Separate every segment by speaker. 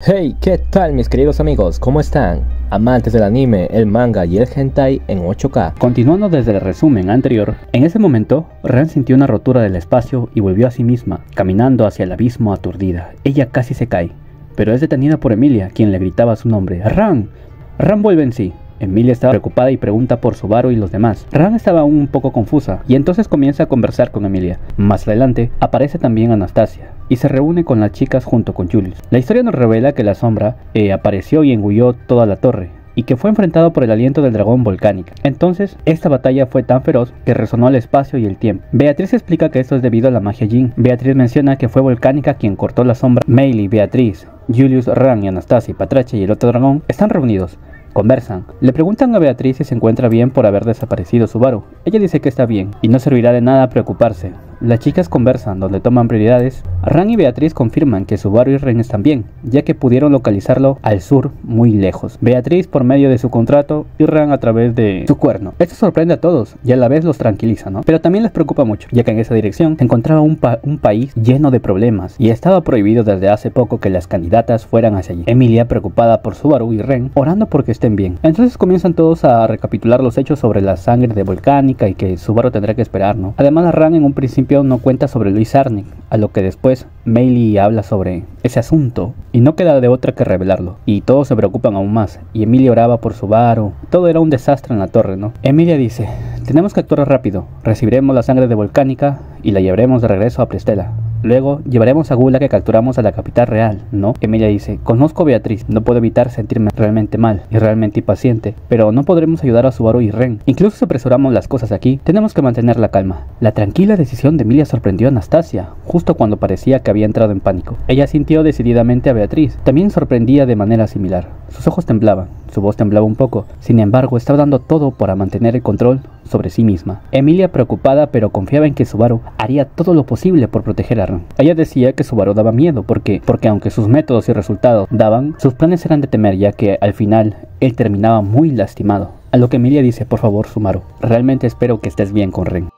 Speaker 1: Hey, ¿qué tal mis queridos amigos? ¿Cómo están? Amantes del anime, el manga y el hentai en 8K.
Speaker 2: Continuando desde el resumen anterior, en ese momento, Ren sintió una rotura del espacio y volvió a sí misma, caminando hacia el abismo aturdida. Ella casi se cae, pero es detenida por Emilia, quien le gritaba su nombre. ¡Ran! Ran vuelve en sí. Emilia estaba preocupada y pregunta por Subaru y los demás. Ran estaba aún un poco confusa y entonces comienza a conversar con Emilia. Más adelante aparece también Anastasia y se reúne con las chicas junto con Julius. La historia nos revela que la sombra apareció y engulló toda la torre y que fue enfrentado por el aliento del dragón volcánico. Entonces, esta batalla fue tan feroz que resonó el espacio y el tiempo. Beatriz explica que esto es debido a la magia Jin. Beatriz menciona que fue Volcánica quien cortó la sombra. Meili, Beatriz, Julius, Ran y Anastasia, Patrache y el otro dragón están reunidos. Conversan. Le preguntan a Beatriz si se encuentra bien por haber desaparecido Subaru. Ella dice que está bien y no servirá de nada preocuparse. Las chicas conversan, donde toman prioridades. Ran y Beatriz confirman que Subaru y Ren están bien, ya que pudieron localizarlo al sur, muy lejos. Beatriz por medio de su contrato y Ran a través de su cuerno. Esto sorprende a todos y a la vez los tranquiliza, ¿no? Pero también les preocupa mucho, ya que en esa dirección se encontraba un país lleno de problemas y estaba prohibido desde hace poco que las candidatas fueran hacia allí. Emilia, preocupada por Subaru y Ren, orando porque estén bien. Entonces comienzan todos a recapitular los hechos sobre la sangre de Volcánica y que Subaru tendrá que esperar, ¿no? Además, Ran en un principio no cuenta sobre Luis Arne, a lo que después Meili habla sobre ese asunto y no queda de otra que revelarlo, y todos se preocupan aún más, y Emilia oraba por Subaru. Todo era un desastre en la torre, ¿no? Emilia dice: tenemos que actuar rápido, recibiremos la sangre de Volcánica y la llevaremos de regreso a Prestela. Luego llevaremos a Gula que capturamos a la capital real, ¿no? Emilia dice: conozco a Beatriz, no puedo evitar sentirme realmente mal y realmente impaciente, pero no podremos ayudar a Subaru y Ren. Incluso si apresuramos las cosas aquí, tenemos que mantener la calma. La tranquila decisión de Emilia sorprendió a Anastasia, justo cuando parecía que había entrado en pánico. Ella sintió decididamente a Beatriz, también sorprendía de manera similar. Sus ojos temblaban, su voz temblaba un poco, sin embargo estaba dando todo para mantener el control sobre sí misma. Emilia, preocupada pero confiaba en que Subaru haría todo lo posible por proteger a Ren. Ella decía que Subaru daba miedo porque aunque sus métodos y resultados daban, sus planes eran de temer, ya que al final él terminaba muy lastimado. A lo que Emilia dice: por favor, Subaru, realmente espero que estés bien con Ren.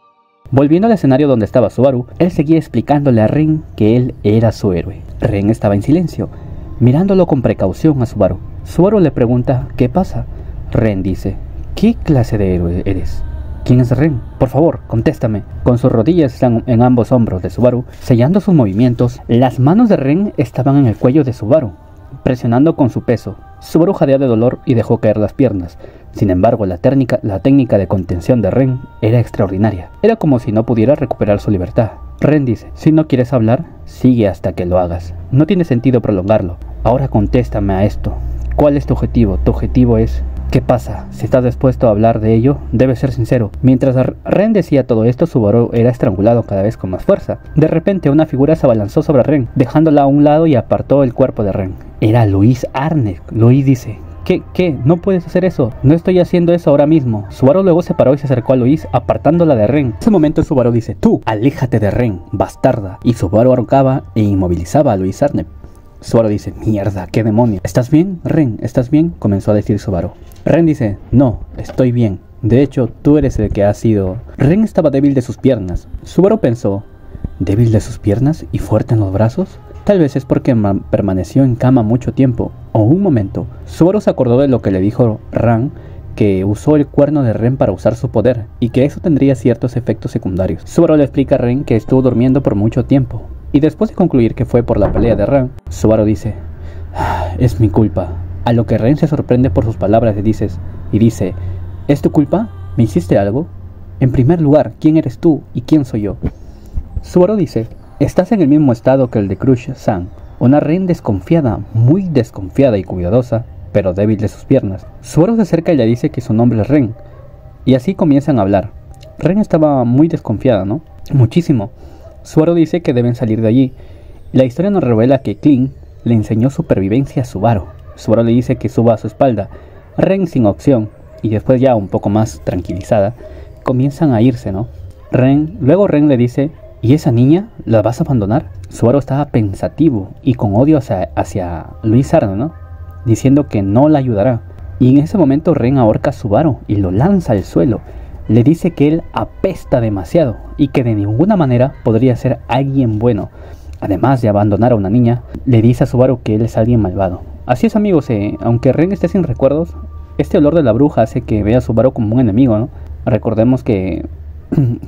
Speaker 2: Volviendo al escenario donde estaba Subaru, él seguía explicándole a Ren que él era su héroe. Ren estaba en silencio, mirándolo con precaución a Subaru. Subaru le pregunta: ¿qué pasa? Ren dice: ¿qué clase de héroe eres? ¿Quién es Ren? Por favor, contéstame. Con sus rodillas en ambos hombros de Subaru, sellando sus movimientos, las manos de Ren estaban en el cuello de Subaru, presionando con su peso. Subaru jadeó de dolor y dejó caer las piernas. Sin embargo, la técnica de contención de Ren era extraordinaria. Era como si no pudiera recuperar su libertad. Ren dice: si no quieres hablar, sigue hasta que lo hagas. No tiene sentido prolongarlo. Ahora contéstame a esto. ¿Cuál es tu objetivo? Tu objetivo es... ¿qué pasa? Si estás dispuesto a hablar de ello, debes ser sincero. Mientras Ren decía todo esto, Subaru era estrangulado cada vez con más fuerza. De repente, una figura se abalanzó sobre Ren, dejándola a un lado y apartó el cuerpo de Ren. Era Luis Arne. Luis dice: ¿Qué? No puedes hacer eso. No estoy haciendo eso ahora mismo. Subaru luego se paró y se acercó a Luis, apartándola de Ren. En ese momento Subaru dice: tú, aléjate de Ren, bastarda. Y Subaru ahorcaba e inmovilizaba a Luis Arne. Subaru dice: mierda, qué demonio. ¿Estás bien, Ren? ¿Estás bien? Comenzó a decir Subaru. Ren dice: no, estoy bien. De hecho, tú eres el que has sido... Ren estaba débil de sus piernas. Subaru pensó: ¿débil de sus piernas y fuerte en los brazos? Tal vez es porque permaneció en cama mucho tiempo. O un momento. Subaru se acordó de lo que le dijo Ran, que usó el cuerno de Ren para usar su poder, y que eso tendría ciertos efectos secundarios. Subaru le explica a Ren que estuvo durmiendo por mucho tiempo. Y después de concluir que fue por la pelea de Ran, Subaru dice: es mi culpa. A lo que Ren se sorprende por sus palabras y dice: ¿es tu culpa? ¿Me hiciste algo? En primer lugar, ¿quién eres tú y quién soy yo? Subaru dice: estás en el mismo estado que el de Crush-san. Una Ren desconfiada, muy desconfiada y cuidadosa, pero débil de sus piernas. Subaru se acerca y le dice que su nombre es Ren. Y así comienzan a hablar. Ren estaba muy desconfiada, ¿no? Muchísimo. Subaru dice que deben salir de allí. La historia nos revela que Clint le enseñó supervivencia a Subaru. Subaru le dice que suba a su espalda. Ren sin opción, y después ya un poco más tranquilizada, comienzan a irse, ¿no? Luego Ren le dice: ¿y esa niña la vas a abandonar? Subaru estaba pensativo y con odio hacia Luis Arne, ¿no? Diciendo que no la ayudará. Y en ese momento Ren ahorca a Subaru y lo lanza al suelo. Le dice que él apesta demasiado y que de ninguna manera podría ser alguien bueno. además de abandonar a una niña, le dice a Subaru que él es alguien malvado. Así es, amigos, aunque Ren esté sin recuerdos, este olor de la bruja hace que vea a Subaru como un enemigo, ¿no? Recordemos que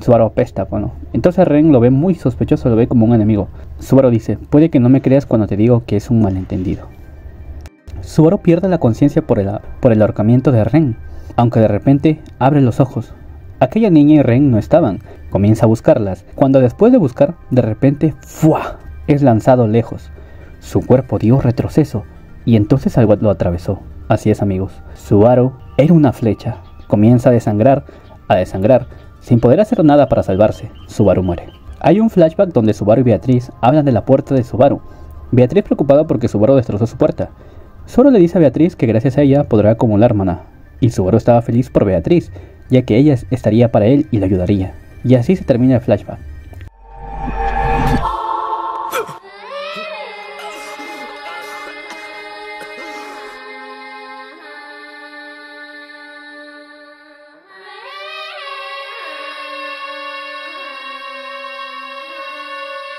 Speaker 2: Subaru apesta, bueno. Entonces Ren lo ve muy sospechoso, lo ve como un enemigo. Subaru dice, puede que no me creas cuando te digo que es un malentendido. Subaru pierde la conciencia por el ahorcamiento de Ren, aunque de repente abre los ojos. Aquella niña y Ren no estaban. Comienza a buscarlas, cuando después de buscar, de repente, ¡fua!, es lanzado lejos. Su cuerpo dio retroceso, y entonces algo lo atravesó. Así es, amigos. Subaru era una flecha. Comienza a desangrar, sin poder hacer nada para salvarse. Subaru muere. Hay un flashback donde Subaru y Beatriz hablan de la puerta de Subaru. Beatriz preocupada porque Subaru destrozó su puerta. Subaru le dice a Beatriz que gracias a ella podrá acumular maná. Y Subaru estaba feliz por Beatriz, ya que ella estaría para él y le ayudaría. Y así se termina el flashback.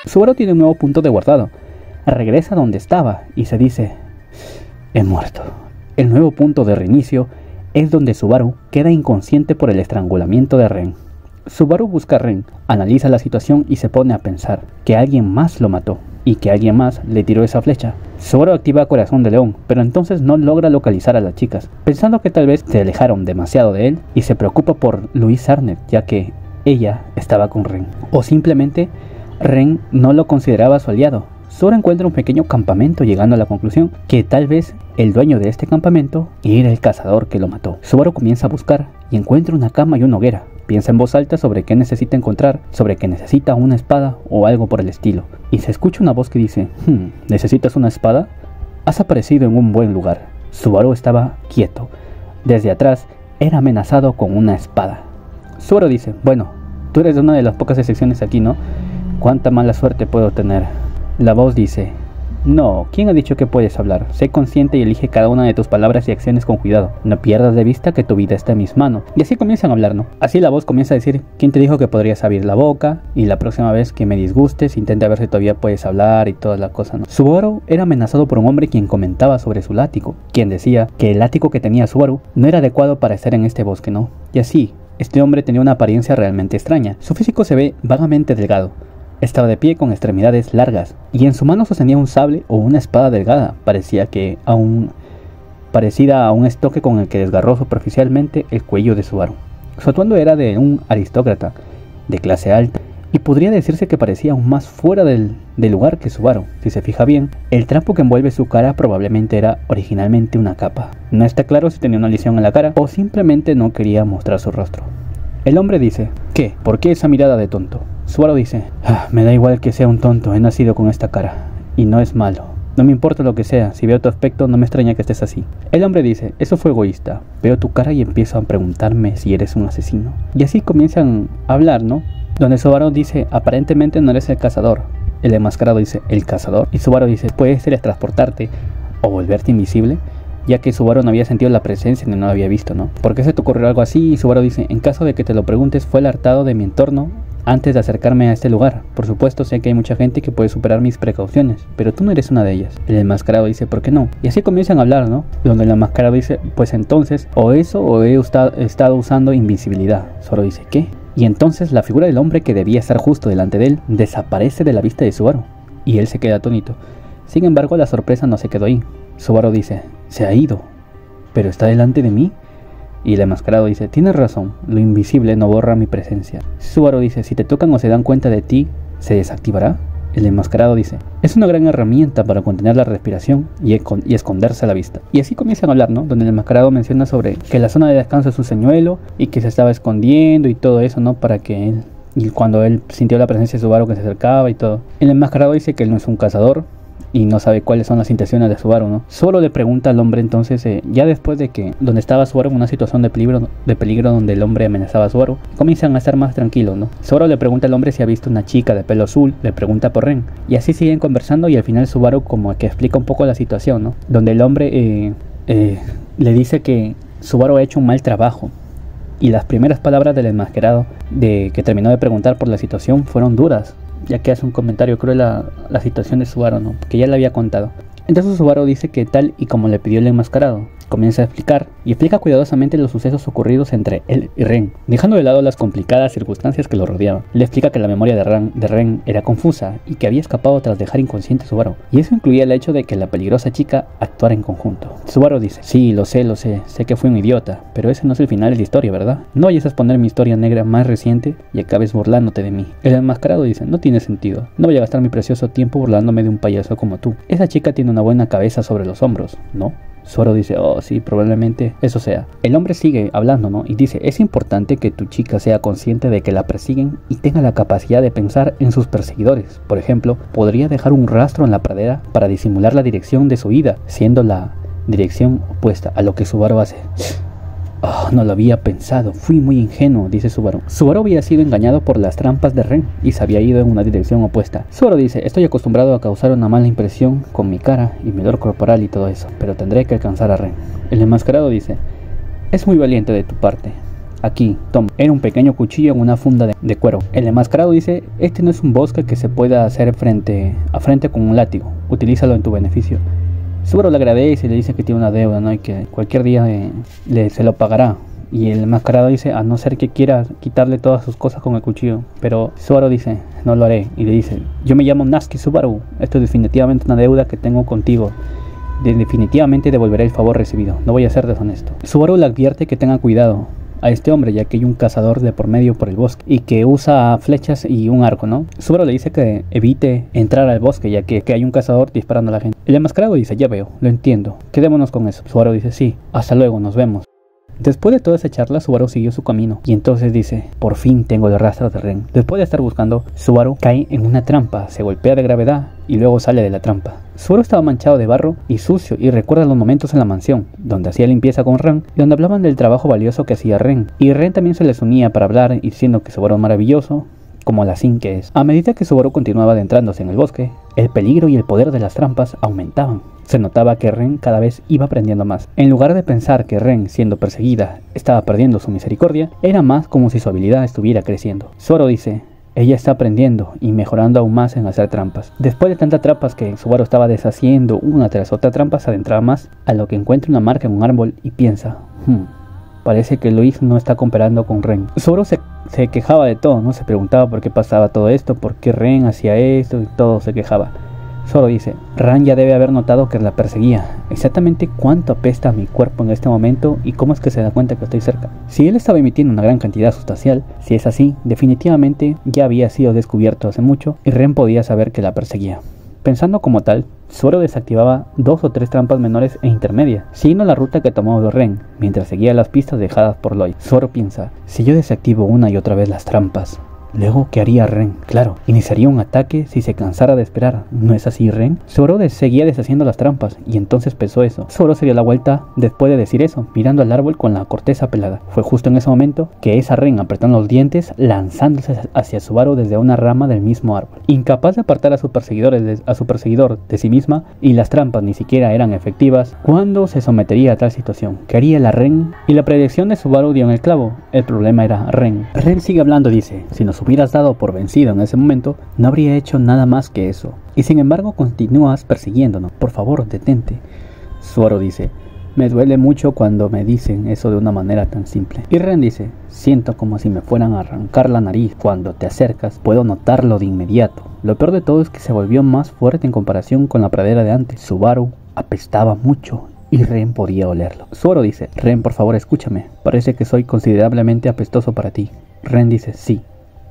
Speaker 2: Subaru tiene un nuevo punto de guardado. Regresa donde estaba y se dice, he muerto. El nuevo punto de reinicio es donde Subaru queda inconsciente por el estrangulamiento de Ren. Subaru busca a Ren, analiza la situación y se pone a pensar que alguien más lo mató y que alguien más le tiró esa flecha. Subaru activa Corazón de León, pero entonces no logra localizar a las chicas, pensando que tal vez se alejaron demasiado de él, y se preocupa por Louise Arnett, ya que ella estaba con Ren. O simplemente Ren no lo consideraba su aliado. Subaru encuentra un pequeño campamento, llegando a la conclusión que tal vez el dueño de este campamento era el cazador que lo mató. Subaru comienza a buscar y encuentra una cama y una hoguera. Piensa en voz alta sobre qué necesita encontrar, sobre que necesita una espada o algo por el estilo. Y se escucha una voz que dice, ¿necesitas una espada? Has aparecido en un buen lugar. Subaru estaba quieto. Desde atrás era amenazado con una espada. Subaru dice, bueno, tú eres una de las pocas excepciones aquí, ¿no? ¿Cuánta mala suerte puedo tener? La voz dice, no, ¿quién ha dicho que puedes hablar? Sé consciente y elige cada una de tus palabras y acciones con cuidado. No pierdas de vista que tu vida está en mis manos. Y así comienzan a hablar, ¿no? Así la voz comienza a decir, ¿quién te dijo que podrías abrir la boca? Y la próxima vez que me disgustes, intenta ver si todavía puedes hablar y toda la cosa, ¿no? Subaru era amenazado por un hombre quien comentaba sobre su látigo, quien decía que el látigo que tenía Subaru no era adecuado para estar en este bosque, ¿no? Y así, este hombre tenía una apariencia realmente extraña. Su físico se ve vagamente delgado. Estaba de pie con extremidades largas y en su mano sostenía un sable o una espada delgada, parecida a un estoque con el que desgarró superficialmente el cuello de Subaru. Su atuendo era de un aristócrata de clase alta y podría decirse que parecía aún más fuera del lugar que Subaru. Si se fija bien, el trapo que envuelve su cara probablemente era originalmente una capa. No está claro si tenía una lesión en la cara o simplemente no quería mostrar su rostro. El hombre dice, ¿qué? ¿Por qué esa mirada de tonto? Subaru dice, me da igual que sea un tonto, he nacido con esta cara, y no es malo. No me importa lo que sea, si veo tu aspecto no me extraña que estés así. El hombre dice, eso fue egoísta, veo tu cara y empiezo a preguntarme si eres un asesino. Y así comienzan a hablar, ¿no? Donde Subaru dice, aparentemente no eres el cazador. El enmascarado dice, ¿el cazador? Y Subaru dice, ¿puedes teletransportarte o volverte invisible? Ya que Subaru no había sentido la presencia ni no la había visto, ¿no? ¿Por qué se te ocurrió algo así? Y Subaru dice, en caso de que te lo preguntes, fue el hartado de mi entorno antes de acercarme a este lugar. Por supuesto, sé que hay mucha gente que puede superar mis precauciones, pero tú no eres una de ellas. El enmascarado dice, ¿por qué no? Y así comienzan a hablar, ¿no? Donde el enmascarado dice, pues entonces, o eso o he estado usando invisibilidad. Subaru dice, ¿qué? Y entonces la figura del hombre que debía estar justo delante de él desaparece de la vista de Subaru, y él se queda atónito. Sin embargo, la sorpresa no se quedó ahí. Subaru dice, se ha ido, pero está delante de mí. Y el enmascarado dice, tienes razón, lo invisible no borra mi presencia. Subaru dice, si te tocan o se dan cuenta de ti, ¿se desactivará? El enmascarado dice, es una gran herramienta para contener la respiración y esconderse a la vista. Y así comienzan a hablar, ¿no? Donde el enmascarado menciona sobre que la zona de descanso es un señuelo y que se estaba escondiendo y todo eso, ¿no? Para que él, y cuando él sintió la presencia de Subaru que se acercaba y todo. El enmascarado dice que él no es un cazador y no sabe cuáles son las intenciones de Subaru, ¿no? Solo le pregunta al hombre entonces, ya después de que donde estaba Subaru en una situación de peligro donde el hombre amenazaba a Subaru, comienzan a estar más tranquilos, ¿no? Subaru le pregunta al hombre si ha visto una chica de pelo azul, le pregunta por Ren, y así siguen conversando y al final Subaru como que explica un poco la situación, ¿no? Donde el hombre le dice que Subaru ha hecho un mal trabajo. Y las primeras palabras del enmascarado que terminó de preguntar por la situación fueron duras. ya que hace un comentario cruel a la situación de Subaru, ¿no? Que ya le había contado. Entonces Subaru dice que tal y como le pidió el enmascarado, comienza a explica cuidadosamente los sucesos ocurridos entre él y Ren, dejando de lado las complicadas circunstancias que lo rodeaban. Le explica que la memoria de Ren era confusa y que había escapado tras dejar inconsciente a Subaru, y eso incluía el hecho de que la peligrosa chica actuara en conjunto. Subaru dice, sí, lo sé, sé que fui un idiota, pero ese no es el final de la historia, ¿verdad? No vayas a exponer mi historia negra más reciente y acabes burlándote de mí. El enmascarado dice, no tiene sentido, no voy a gastar mi precioso tiempo burlándome de un payaso como tú. Esa chica tiene una buena cabeza sobre los hombros, ¿no? Subaru dice, oh sí, probablemente eso sea. El hombre sigue hablando, ¿no? Y dice, es importante que tu chica sea consciente de que la persiguen y tenga la capacidad de pensar en sus perseguidores. Por ejemplo, podría dejar un rastro en la pradera para disimular la dirección de su ida, siendo la dirección opuesta a lo que Subaru hace. Oh, no lo había pensado, fui muy ingenuo, dice Subaru. Subaru había sido engañado por las trampas de Ren y se había ido en una dirección opuesta. Subaru dice, estoy acostumbrado a causar una mala impresión con mi cara y mi olor corporal y todo eso, pero tendré que alcanzar a Ren. El enmascarado dice, es muy valiente de tu parte. Aquí, toma, era un pequeño cuchillo en una funda de cuero. El enmascarado dice, este no es un bosque que se pueda hacer frente a frente con un látigo, utilízalo en tu beneficio. Subaru le agradece y le dice que tiene una deuda, ¿no? Y que cualquier día se lo pagará. Y el enmascarado dice, a no ser que quiera quitarle todas sus cosas con el cuchillo. Pero Subaru dice, no lo haré. Y le dice, yo me llamo Natsuki Subaru. Esto es definitivamente una deuda que tengo contigo. Definitivamente devolveré el favor recibido. No voy a ser deshonesto. Subaru le advierte que tenga cuidado a este hombre, ya que hay un cazador de por medio por el bosque y que usa flechas y un arco, ¿no? Subaru le dice que evite entrar al bosque, ya que hay un cazador disparando a la gente. El enmascarado dice, ya veo, lo entiendo, quedémonos con eso. Subaru dice, sí, hasta luego, nos vemos. Después de toda esa charla, Subaru siguió su camino y entonces dice, por fin tengo el rastro de Ren. Después de estar buscando, Subaru cae en una trampa, se golpea de gravedad y luego sale de la trampa. Subaru estaba manchado de barro y sucio y recuerda los momentos en la mansión, donde hacía limpieza con Ren y donde hablaban del trabajo valioso que hacía Ren. Y Ren también se les unía para hablar diciendo que Subaru es maravilloso, como la Sin que es. A medida que Subaru continuaba adentrándose en el bosque, el peligro y el poder de las trampas aumentaban. Se notaba que Ren cada vez iba aprendiendo más. En lugar de pensar que Ren, siendo perseguida, estaba perdiendo su misericordia, era más como si su habilidad estuviera creciendo. Subaru dice, ella está aprendiendo y mejorando aún más en hacer trampas. Después de tantas trampas que Subaru estaba deshaciendo una tras otra trampa, se adentraba más, a lo que encuentra una marca en un árbol y piensa, parece que Luis no está cooperando con Ren. Subaru se quejaba de todo, ¿no? Se preguntaba por qué pasaba todo esto, por qué Ren hacía esto y todo se quejaba. Subaru dice, Ren ya debe haber notado que la perseguía. Exactamente cuánto apesta mi cuerpo en este momento y cómo es que se da cuenta que estoy cerca. Si él estaba emitiendo una gran cantidad sustancial, si es así, definitivamente ya había sido descubierto hace mucho y Ren podía saber que la perseguía. Pensando como tal, Subaru desactivaba 2 o 3 trampas menores e intermedias, siguiendo la ruta que tomó Ren, mientras seguía las pistas dejadas por Lloyd. Subaru piensa, si yo desactivo una y otra vez las trampas, luego, ¿qué haría Ren? Claro, iniciaría un ataque si se cansara de esperar. ¿No es así, Ren? Subaru seguía deshaciendo las trampas y entonces pensó eso. Subaru se dio la vuelta después de decir eso, mirando al árbol con la corteza pelada. Fue justo en ese momento que esa Ren apretó los dientes, lanzándose hacia Subaru desde una rama del mismo árbol. Incapaz de apartar a su perseguidor de sí misma, y las trampas ni siquiera eran efectivas, ¿cuándo se sometería a tal situación? ¿Qué haría la Ren? Y la predicción de Subaru dio en el clavo. El problema era Ren. Ren sigue hablando, dice, si nos hubieras dado por vencido en ese momento, no habría hecho nada más que eso. Y sin embargo continúas persiguiéndonos. Por favor, detente. Subaru dice, me duele mucho cuando me dicen eso de una manera tan simple. Y Ren dice, siento como si me fueran a arrancar la nariz. Cuando te acercas, puedo notarlo de inmediato. Lo peor de todo es que se volvió más fuerte en comparación con la pradera de antes. Subaru apestaba mucho y Ren podía olerlo. Subaru dice, Ren, por favor, escúchame. Parece que soy considerablemente apestoso para ti. Ren dice, sí.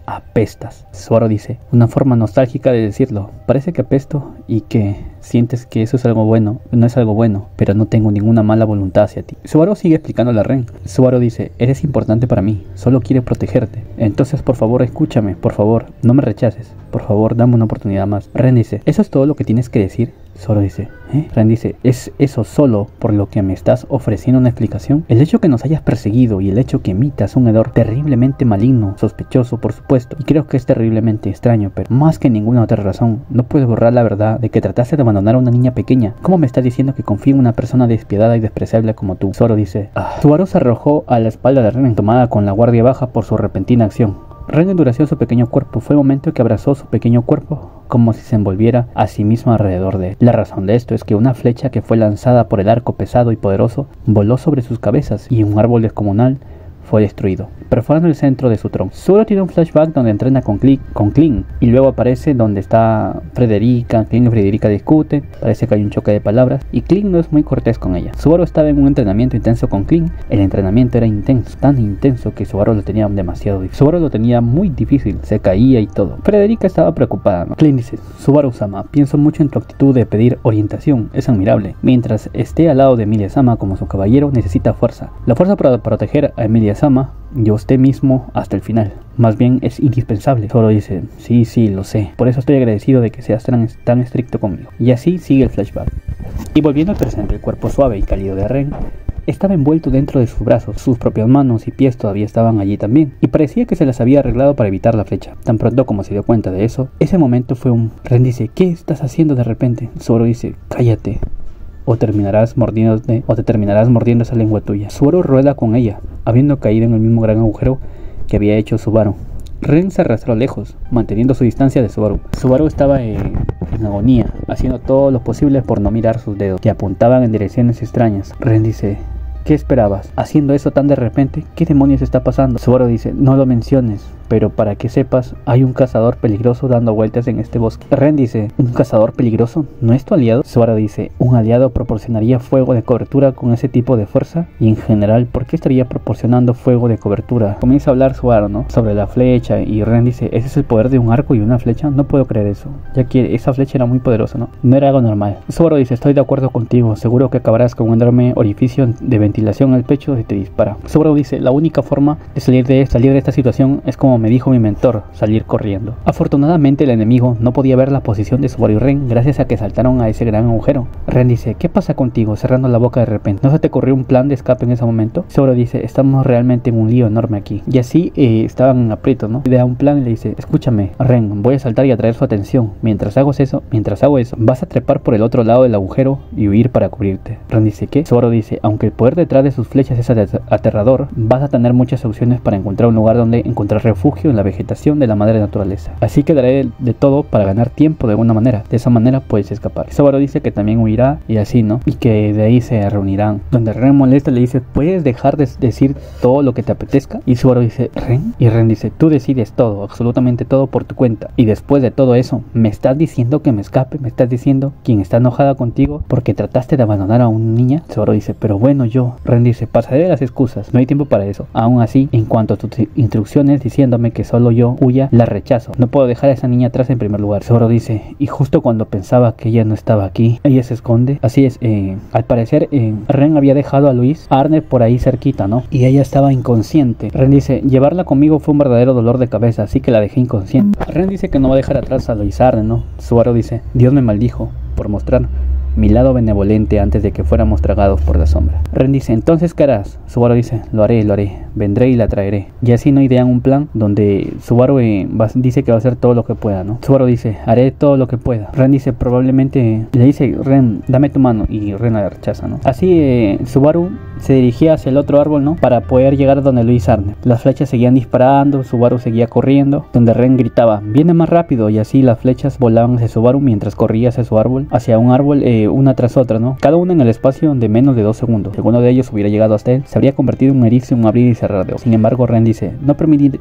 Speaker 2: Apestas. Subaru dice, una forma nostálgica de decirlo. Parece que apesto y que sientes que eso es algo bueno. No es algo bueno, pero no tengo ninguna mala voluntad hacia ti. Subaru sigue explicándole a Ren. Subaru dice, eres importante para mí, solo quiere protegerte. Entonces por favor escúchame, por favor, no me rechaces. Por favor, dame una oportunidad más. Ren dice, ¿eso es todo lo que tienes que decir? Subaru dice, Ren dice, ¿es eso solo por lo que me estás ofreciendo una explicación? El hecho que nos hayas perseguido y el hecho que emitas un hedor terriblemente maligno, sospechoso por supuesto, y creo que es terriblemente extraño, pero más que ninguna otra razón, no puedes borrar la verdad de que trataste de abandonar a una niña pequeña. ¿Cómo me estás diciendo que confío en una persona despiadada y despreciable como tú? Subaru dice, Subaru se arrojó a la espalda de Ren, tomada con la guardia baja por su repentina acción. Ren endureció su pequeño cuerpo. Fue el momento que abrazó su pequeño cuerpo como si se envolviera a sí mismo alrededor de él. La razón de esto es que una flecha que fue lanzada por el arco pesado y poderoso voló sobre sus cabezas y un árbol descomunal fue destruido, perforando el centro de su tronco. Subaru tiene un flashback donde entrena con Kling y luego aparece donde está Frederica. Kling y Frederica discuten, parece que hay un choque de palabras y Kling no es muy cortés con ella. Subaru estaba en un entrenamiento intenso con Kling. El entrenamiento era intenso, tan intenso que Subaru lo tenía demasiado difícil. Subaru lo tenía muy difícil, se caía y todo. Frederica estaba preocupada, ¿no? Kling dice: Subaru-sama, pienso mucho en tu actitud de pedir orientación, es admirable. Mientras esté al lado de Emilia-sama como su caballero, necesita fuerza. La fuerza para proteger a Emilia-sama y usted mismo hasta el final. Más bien es indispensable. Solo dice: sí, lo sé. Por eso estoy agradecido de que seas tan estricto conmigo. Y así sigue el flashback. Y volviendo al presente, el cuerpo suave y cálido de Ren estaba envuelto dentro de sus brazos. Sus propias manos y pies todavía estaban allí también, y parecía que se las había arreglado para evitar la flecha. Tan pronto como se dio cuenta de eso, ese momento fue un... Ren dice: ¿qué estás haciendo de repente? Subaru dice: cállate, o te terminarás mordiendo esa lengua tuya. Subaru rueda con ella, habiendo caído en el mismo gran agujero que había hecho Subaru. Ren se arrastró lejos, manteniendo su distancia de Subaru. Subaru estaba en agonía, haciendo todo lo posible por no mirar sus dedos, que apuntaban en direcciones extrañas. Ren dice: ¿qué esperabas? Haciendo eso tan de repente, ¿qué demonios está pasando? Subaru dice: no lo menciones, pero para que sepas, hay un cazador peligroso dando vueltas en este bosque. Ren dice: ¿un cazador peligroso? ¿No es tu aliado? Subaru dice: un aliado proporcionaría fuego de cobertura con ese tipo de fuerza, y en general, ¿por qué estaría proporcionando fuego de cobertura? Comienza a hablar Subaru, ¿no?, sobre la flecha, y Ren dice: ¿ese es el poder de un arco y una flecha? No puedo creer eso, ya que esa flecha era muy poderosa, ¿no? No era algo normal. Subaru dice: estoy de acuerdo contigo, seguro que acabarás con un enorme orificio de ventilación en el pecho si te dispara. Subaru dice: la única forma de salir de esta situación es como me dijo mi mentor, salir corriendo. Afortunadamente el enemigo no podía ver la posición de Subaru y Ren gracias a que saltaron a ese gran agujero. Ren dice: ¿qué pasa contigo? Cerrando la boca de repente. ¿No se te ocurrió un plan de escape en ese momento? Subaru dice: estamos realmente en un lío enorme aquí. Y así estaban en aprieto, ¿no? Le da un plan y le dice: escúchame, Ren, voy a saltar y atraer su atención. Mientras hago eso, vas a trepar por el otro lado del agujero y huir para cubrirte. Ren dice: ¿qué? Subaru dice: aunque el poder detrás de sus flechas es aterrador, vas a tener muchas opciones para encontrar un lugar donde encontrar refugio en la vegetación de la madre naturaleza. Así que daré de todo para ganar tiempo de alguna manera. De esa manera puedes escapar. Subaru dice que también huirá y así, ¿no? Y que de ahí se reunirán. Donde Ren molesta le dice: ¿puedes dejar de decir todo lo que te apetezca? Y Subaru dice: ¿Ren? Y Ren dice: tú decides todo, absolutamente todo por tu cuenta. Y después de todo eso, ¿me estás diciendo que me escape? ¿Me estás diciendo quien está enojada contigo porque trataste de abandonar a una niña? Subaru dice: pero bueno, yo. Ren dice: pasaré las excusas, no hay tiempo para eso. Aún así, en cuanto a tus instrucciones diciéndome que solo yo huya, la rechazo. No puedo dejar a esa niña atrás en primer lugar. Subaru dice: y justo cuando pensaba que ella no estaba aquí, ella se esconde. Así es, al parecer Ren había dejado a Louise Arner por ahí cerquita, ¿no? Y ella estaba inconsciente. Ren dice: llevarla conmigo fue un verdadero dolor de cabeza, así que la dejé inconsciente. Ren dice que no va a dejar atrás a Louise Arner, ¿no? Subaru dice: Dios me maldijo por mostrar mi lado benevolente antes de que fuéramos tragados por la sombra. Ren dice: entonces ¿qué harás? Subaru dice: lo haré, vendré y la traeré. Y así no idean un plan donde Subaru dice que va a hacer todo lo que pueda, ¿no? Subaru dice: haré todo lo que pueda. Ren dice: probablemente, le dice: Ren, dame tu mano, y Ren la rechaza, ¿no? Así Subaru se dirigía hacia el otro árbol, ¿no?, para poder llegar a donde Louise Arner. Las flechas seguían disparando, Subaru seguía corriendo, donde Ren gritaba: viene más rápido, y así las flechas volaban hacia Subaru mientras corría hacia su árbol, hacia un árbol, una tras otra, ¿no? Cada una en el espacio de menos de 2 segundos. Si alguno de ellos hubiera llegado hasta él, se habría convertido en un erizo, en un abrir y cerrar de ojos. Sin embargo, Ren dice: no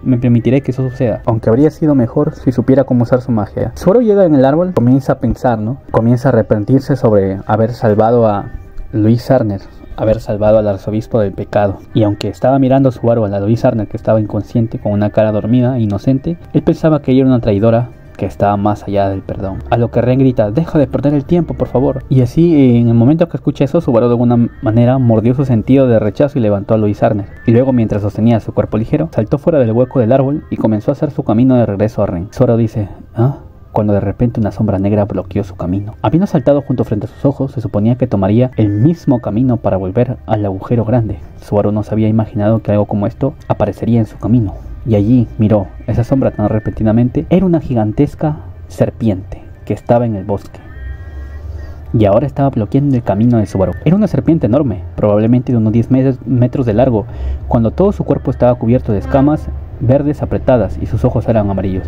Speaker 2: me permitiré que eso suceda, aunque habría sido mejor si supiera cómo usar su magia. Subaru llega en el árbol, comienza a pensar, ¿no? Comienza a arrepentirse sobre haber salvado a Louise Arner, haber salvado al arzobispo del pecado. Y aunque estaba mirando a Subaru, a la Louise Arner, que estaba inconsciente con una cara dormida e inocente, él pensaba que ella era una traidora que estaba más allá del perdón. A lo que Ren grita: deja de perder el tiempo, por favor. Y así, en el momento que escucha eso, Subaru de alguna manera mordió su sentido de rechazo y levantó a Louise Arner. Y luego, mientras sostenía su cuerpo ligero, saltó fuera del hueco del árbol y comenzó a hacer su camino de regreso a Ren. Subaru dice: ¿ah? Cuando de repente una sombra negra bloqueó su camino. Habiendo saltado junto frente a sus ojos, se suponía que tomaría el mismo camino para volver al agujero grande. Subaru no se había imaginado que algo como esto aparecería en su camino. Y allí miró esa sombra tan repentinamente. Era una gigantesca serpiente que estaba en el bosque y ahora estaba bloqueando el camino de Subaru. Era una serpiente enorme, probablemente de unos 10 metros de largo. Cuando todo su cuerpo estaba cubierto de escamas, verdes apretadas y sus ojos eran amarillos.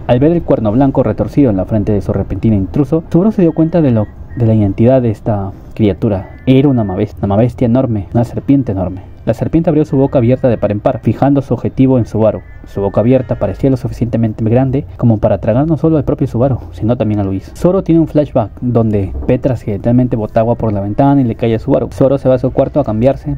Speaker 2: Al ver el cuerno blanco retorcido en la frente de su repentino intruso, Subaru se dio cuenta de la identidad de esta criatura. Era una bestia enorme, una serpiente enorme. La serpiente abrió su boca abierta de par en par, fijando su objetivo en Subaru. Su boca abierta parecía lo suficientemente grande como para tragar no solo al propio Subaru, sino también a Luis. Subaru tiene un flashback donde Petra accidentalmente bota agua por la ventana y le cae a Subaru. Subaru se va a su cuarto a cambiarse.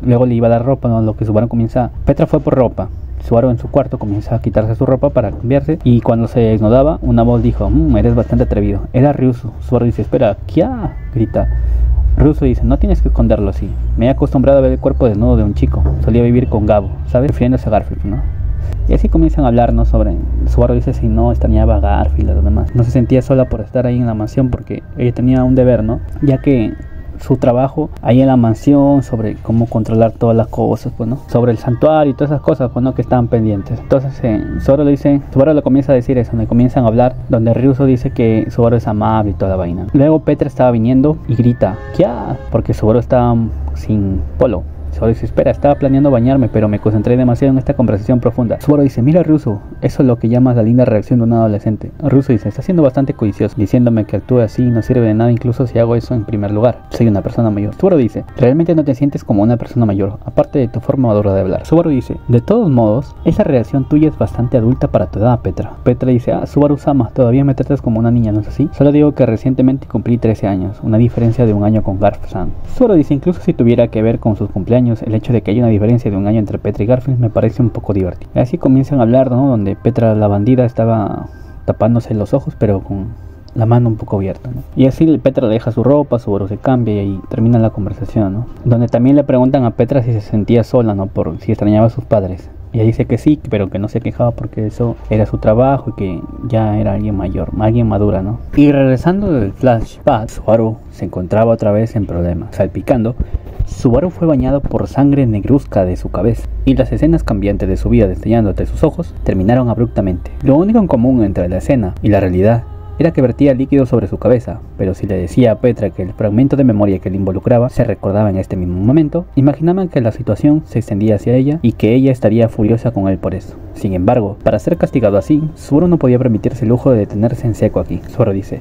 Speaker 2: Luego le iba a dar ropa, ¿no? Lo que Subaru comienza... Petra fue por ropa. Subaru en su cuarto comienza a quitarse su ropa para cambiarse, y cuando se desnudaba, una voz dijo: eres bastante atrevido. Era Ryusu. Subaru dice: espera, ¿qué? Grita. Ryusu dice: no tienes que esconderlo así. Me he acostumbrado a ver el cuerpo desnudo de un chico. Solía vivir con Gabo, ¿sabes? Refiriéndose a Garfield, ¿no? Y así comienzan a hablar, ¿no? Sobre... Subaru dice si no extrañaba a Garfield y a los demás. No se sentía sola por estar ahí en la mansión porque ella tenía un deber, ¿no? Ya que su trabajo ahí en la mansión, sobre cómo controlar todas las cosas, pues, ¿no? Sobre el santuario y todas esas cosas, pues, ¿no? Que estaban pendientes. Entonces Subaru le comienza a decir eso, donde comienzan a hablar, donde Ryusu dice que Subaru es amable y toda la vaina. Luego Petra estaba viniendo y grita: ¿qué? Porque Subaru estaba sin polo. Subaru dice: espera, estaba planeando bañarme, pero me concentré demasiado en esta conversación profunda. Subaru dice: mira, Ryusu, eso es lo que llamas la linda reacción de un adolescente. Ryusu dice: está siendo bastante codicioso, diciéndome que actúe así no sirve de nada, incluso si hago eso en primer lugar. Soy una persona mayor. Subaru dice: realmente no te sientes como una persona mayor, aparte de tu forma madura de hablar. Subaru dice: de todos modos, esa reacción tuya es bastante adulta para tu edad, Petra. Petra dice: Subaru-sama, todavía me tratas como una niña, ¿no es así? Solo digo que recientemente cumplí 13 años, una diferencia de un año con Garfield-san. Subaru dice: incluso si tuviera que ver con sus cumpleaños, el hecho de que haya una diferencia de un año entre Petra y Garfield me parece un poco divertido. Y así comienzan a hablar, ¿no? Donde Petra, la bandida, estaba tapándose los ojos, pero con la mano un poco abierta, ¿no? Y así Petra le deja su ropa, Subaru se cambia y ahí termina la conversación, ¿no? Donde también le preguntan a Petra si se sentía sola, ¿no? Por si extrañaba a sus padres. Ella dice que sí, pero que no se quejaba porque eso era su trabajo y que ya era alguien mayor, alguien madura, ¿no? Y regresando del flashback, Subaru se encontraba otra vez en problemas. Salpicando, Subaru fue bañado por sangre negruzca de su cabeza, y las escenas cambiantes de su vida destellando ante sus ojos terminaron abruptamente. Lo único en común entre la escena y la realidad era que vertía líquido sobre su cabeza, pero si le decía a Petra que el fragmento de memoria que le involucraba se recordaba en este mismo momento, imaginaban que la situación se extendía hacia ella y que ella estaría furiosa con él por eso. Sin embargo, para ser castigado así, Subaru no podía permitirse el lujo de detenerse en seco aquí. Subaru dice: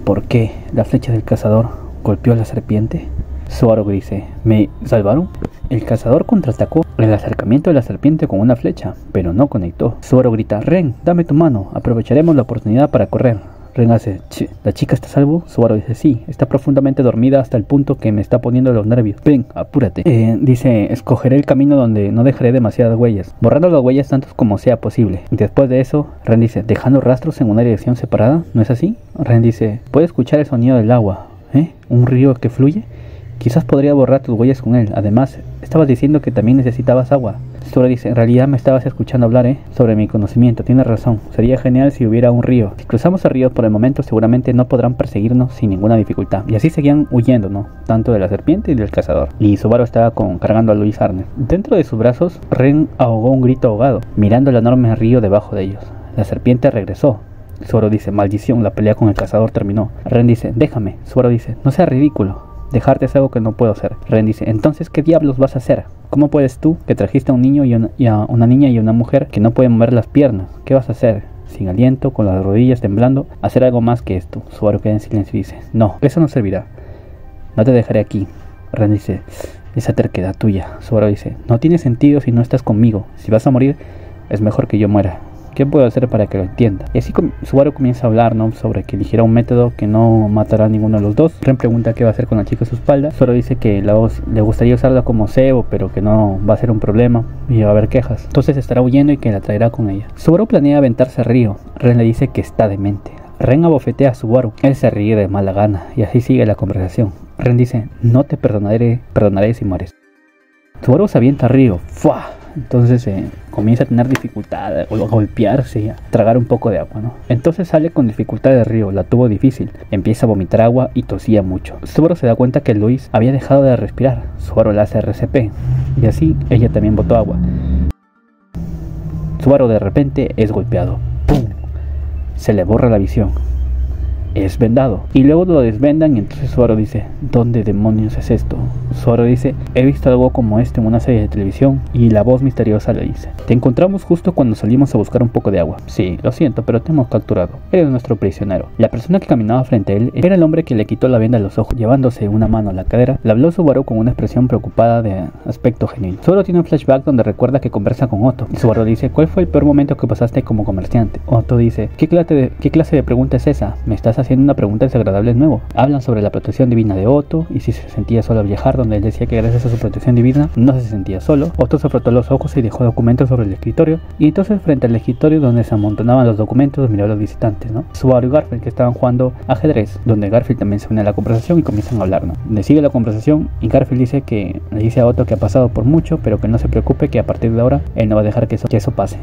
Speaker 2: ¿por qué la flecha del cazador golpeó a la serpiente? Subaru dice: ¿me salvaron? El cazador contraatacó el acercamiento de la serpiente con una flecha, pero no conectó. Subaru grita: Ren, dame tu mano, aprovecharemos la oportunidad para correr. Ren hace: ¿la chica está a salvo? Subaru dice: sí, está profundamente dormida hasta el punto que me está poniendo los nervios. Ven, apúrate. Dice: escogeré el camino donde no dejaré demasiadas huellas, borrando las huellas tantas como sea posible. Después de eso, Ren dice: dejando rastros en una dirección separada, ¿no es así? Ren dice: puedo escuchar el sonido del agua. ¿Un río que fluye? Quizás podría borrar tus huellas con él. Además, estabas diciendo que también necesitabas agua. Subaru dice: en realidad me estabas escuchando hablar, sobre mi conocimiento. Tienes razón. Sería genial si hubiera un río. Si cruzamos el río por el momento, seguramente no podrán perseguirnos sin ninguna dificultad. Y así seguían huyendo, ¿no? Tanto de la serpiente y del cazador. Y Subaru estaba cargando a Luis Arne. Dentro de sus brazos, Ren ahogó un grito ahogado, mirando el enorme río debajo de ellos. La serpiente regresó. Subaru dice: maldición, la pelea con el cazador terminó. Ren dice: déjame. Subaru dice: no seas ridículo. Dejarte es algo que no puedo hacer. Ren dice: entonces, ¿qué diablos vas a hacer? ¿Cómo puedes tú, que trajiste a un niño y a una niña y a una mujer que no pueden mover las piernas? ¿Qué vas a hacer? Sin aliento, con las rodillas temblando, hacer algo más que esto. Subaru queda en silencio y dice: no, eso no servirá. No te dejaré aquí. Ren dice: esa terquedad tuya. Subaru dice: no tiene sentido si no estás conmigo. Si vas a morir, es mejor que yo muera. ¿Qué puedo hacer para que lo entienda? Y así Subaru comienza a hablar, ¿no? Sobre que eligiera un método que no matará a ninguno de los dos. Ren pregunta qué va a hacer con la chica a su espalda. Subaru dice que le gustaría usarla como cebo, pero que no va a ser un problema y va a haber quejas. Entonces estará huyendo y que la traerá con ella. Subaru planea aventarse al río. Ren le dice que está demente. Ren abofetea a Subaru. Él se ríe de mala gana y así sigue la conversación. Ren dice: no te perdonaré si mueres. Subaru se avienta al río. ¡Fua! Entonces comienza a tener dificultad a golpearse y a tragar un poco de agua, ¿no? Entonces sale con dificultad del río, la tuvo difícil, empieza a vomitar agua y tosía mucho. Subaru se da cuenta que Luis había dejado de respirar. Subaru le hace RCP y así ella también botó agua. Subaru de repente es golpeado. ¡Pum! Se le borra la visión. es vendado. Y luego lo desvendan y entonces Subaru dice, ¿dónde demonios es esto? Subaru dice, he visto algo como esto en una serie de televisión. Y la voz misteriosa le dice, te encontramos justo cuando salimos a buscar un poco de agua. Sí, lo siento, pero te hemos capturado. Eres nuestro prisionero. La persona que caminaba frente a él era el hombre que le quitó la venda a los ojos. Llevándose una mano a la cadera, le habló Subaru con una expresión preocupada de aspecto genuino. Subaru tiene un flashback donde recuerda que conversa con Otto. Y Subaru dice, ¿cuál fue el peor momento que pasaste como comerciante? Otto dice, ¿qué clase de pregunta es esa? Me estás haciendo una pregunta desagradable de nuevo. Hablan sobre la protección divina de Otto y si se sentía solo al viajar, donde él decía que gracias a su protección divina no se sentía solo. Otto se frotó los ojos y dejó documentos sobre el escritorio, y entonces frente al escritorio donde se amontonaban los documentos miró a los visitantes, ¿no? Subaru y Garfield, que estaban jugando ajedrez, donde Garfield también se une a la conversación y comienzan a hablar, ¿no? Le sigue la conversación y Garfield le dice a Otto que ha pasado por mucho, pero que no se preocupe, que a partir de ahora él no va a dejar que eso pase.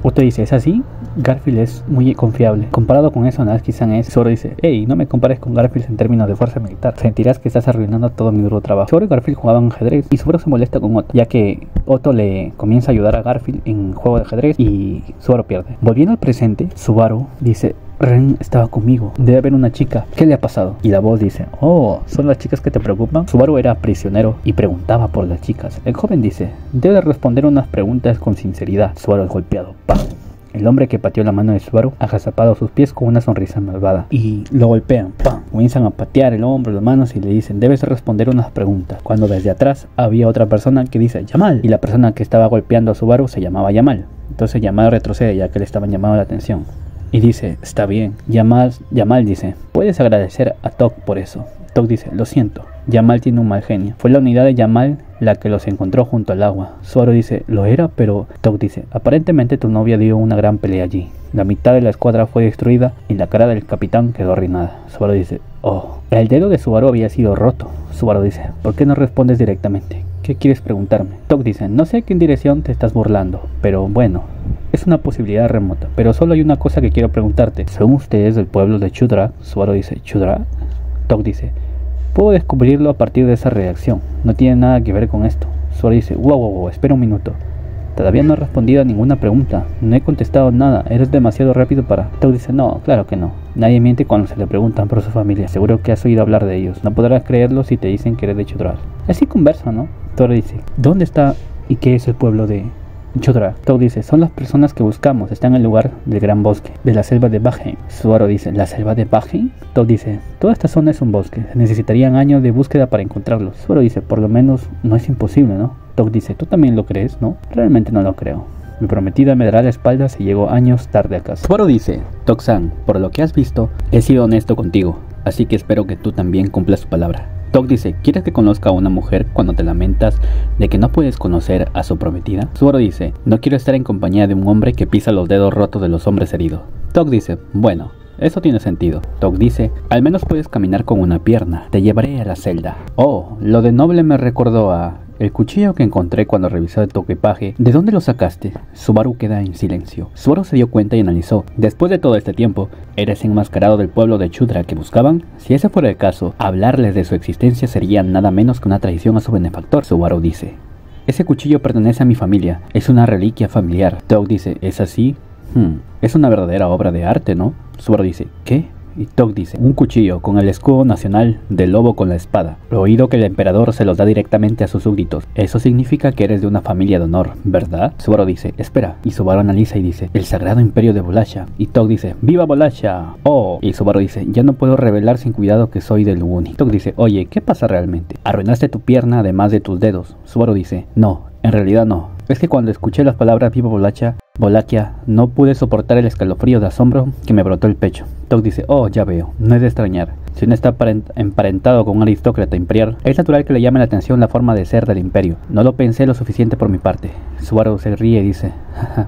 Speaker 2: Otto dice, ¿es así? Garfield es muy confiable. Comparado con eso, nada quizás es. Subaru dice, hey, no me compares con Garfield en términos de fuerza militar. Sentirás que estás arruinando todo mi duro trabajo. Subaru y Garfield jugaban ajedrez y Subaru se molesta con Otto, ya que Otto le comienza a ayudar a Garfield en juego de ajedrez y Subaru pierde. Volviendo al presente, Subaru dice, Ren estaba conmigo, debe haber una chica, ¿qué le ha pasado? Y la voz dice, oh, ¿son las chicas que te preocupan? Subaru era prisionero y preguntaba por las chicas. El joven dice, debe responder unas preguntas con sinceridad. Subaru es golpeado, ¡pam! El hombre que pateó la mano de Subaru ha agazapado sus pies con una sonrisa malvada y lo golpean, ¡pam! Comienzan a patear el hombro, las manos y le dicen, debes responder unas preguntas. Cuando desde atrás había otra persona que dice, Yamal, y la persona que estaba golpeando a Subaru se llamaba Yamal. Entonces Yamal retrocede ya que le estaban llamando la atención. Y dice, está bien. Yamal dice, puedes agradecer a Tok por eso. Tok dice, lo siento. Yamal tiene un mal genio. Fue la unidad de Yamal la que los encontró junto al agua. Subaru dice, lo era, pero Tok dice, aparentemente tu novia dio una gran pelea allí. La mitad de la escuadra fue destruida y la cara del capitán quedó arruinada. Subaru dice, oh. El dedo de Subaru había sido roto. Subaru dice, ¿por qué no respondes directamente? ¿Qué quieres preguntarme? Tok dice, no sé a qué dirección te estás burlando, pero bueno, es una posibilidad remota. Pero solo hay una cosa que quiero preguntarte. ¿Son ustedes del pueblo de Chudra? Subaru dice, ¿Chudra? Tok dice, puedo descubrirlo a partir de esa reacción. No tiene nada que ver con esto. Subaru dice, wow, espera un minuto. Todavía no he respondido a ninguna pregunta. No he contestado nada. Eres demasiado rápido para... Tok dice, no, claro que no. Nadie miente cuando se le preguntan por su familia. Seguro que has oído hablar de ellos. No podrás creerlo si te dicen que eres de Chudra. Así conversa, ¿no? Subaru dice, ¿dónde está y qué es el pueblo de Chudra? Tok dice, son las personas que buscamos. Están en el lugar del gran bosque, de la selva de Valheim. Subaru dice, ¿la selva de Valheim? Tok dice, toda esta zona es un bosque. Se necesitarían años de búsqueda para encontrarlos. Subaru dice, por lo menos no es imposible, ¿no? Tok dice, ¿tú también lo crees, no? Realmente no lo creo. Mi prometida me dará la espalda si llego años tarde a casa. Subaru dice, Tok-san, por lo que has visto, he sido honesto contigo, así que espero que tú también cumplas tu palabra. Tok dice, ¿quieres que conozca a una mujer cuando te lamentas de que no puedes conocer a su prometida? Subaru dice, no quiero estar en compañía de un hombre que pisa los dedos rotos de los hombres heridos. Tok dice, bueno, eso tiene sentido. Tok dice, al menos puedes caminar con una pierna, te llevaré a la celda. Oh, lo de noble me recordó a... el cuchillo que encontré cuando revisé tu equipaje, ¿de dónde lo sacaste? Subaru queda en silencio. Subaru se dio cuenta y analizó. Después de todo este tiempo, ¿eres enmascarado del pueblo de Chudra que buscaban? Si ese fuera el caso, hablarles de su existencia sería nada menos que una traición a su benefactor. Subaru dice, ese cuchillo pertenece a mi familia, es una reliquia familiar. Tok dice, ¿es así? Es una verdadera obra de arte, ¿no? Subaru dice, ¿qué? Y Tok dice, un cuchillo con el escudo nacional del lobo con la espada. He oído que el emperador se los da directamente a sus súbditos. Eso significa que eres de una familia de honor, ¿verdad? Subaru dice, espera. Y Subaru analiza y dice, el sagrado imperio de Bolasha. Y Tok dice, ¡viva Bolasha! ¡Oh! Y Subaru dice, ya no puedo revelar sin cuidado que soy del Wuni. Tok dice, oye, ¿qué pasa realmente? ¿Arruinaste tu pierna además de tus dedos? Subaru dice, no, en realidad no. Es que cuando escuché las palabras viva Wallachia, no pude soportar el escalofrío de asombro que me brotó el pecho. Tok dice, oh, ya veo, no es de extrañar. Si uno está emparentado con un aristócrata imperial, es natural que le llame la atención la forma de ser del imperio. No lo pensé lo suficiente por mi parte. Subaru se ríe y dice,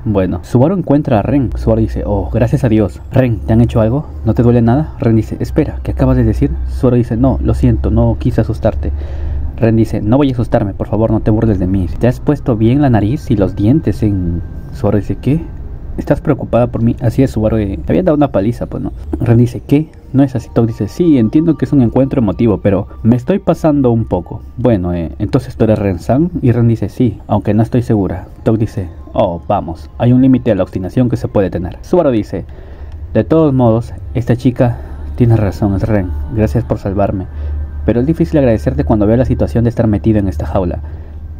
Speaker 2: bueno. Subaru encuentra a Ren. Subaru dice, oh, gracias a Dios. Ren, ¿te han hecho algo? ¿No te duele nada? Ren dice, espera, ¿qué acabas de decir? Subaru dice, no, lo siento, no quise asustarte. Ren dice, no voy a asustarme, por favor no te burles de mí. ¿Te has puesto bien la nariz y los dientes en...? Subaru dice, ¿qué? ¿Estás preocupada por mí? Así es, Subaru, me habían dado una paliza, pues no. Ren dice, ¿qué? No es así. Tok dice, sí, entiendo que es un encuentro emotivo, pero me estoy pasando un poco. Bueno, entonces tú eres Ren-san. Y Ren dice, sí, aunque no estoy segura. Tok dice, oh, vamos, hay un límite a la obstinación que se puede tener. Subaru dice, de todos modos, esta chica Tienes razón, es Ren. Gracias por salvarme. Pero es difícil agradecerte cuando veo la situación de estar metido en esta jaula.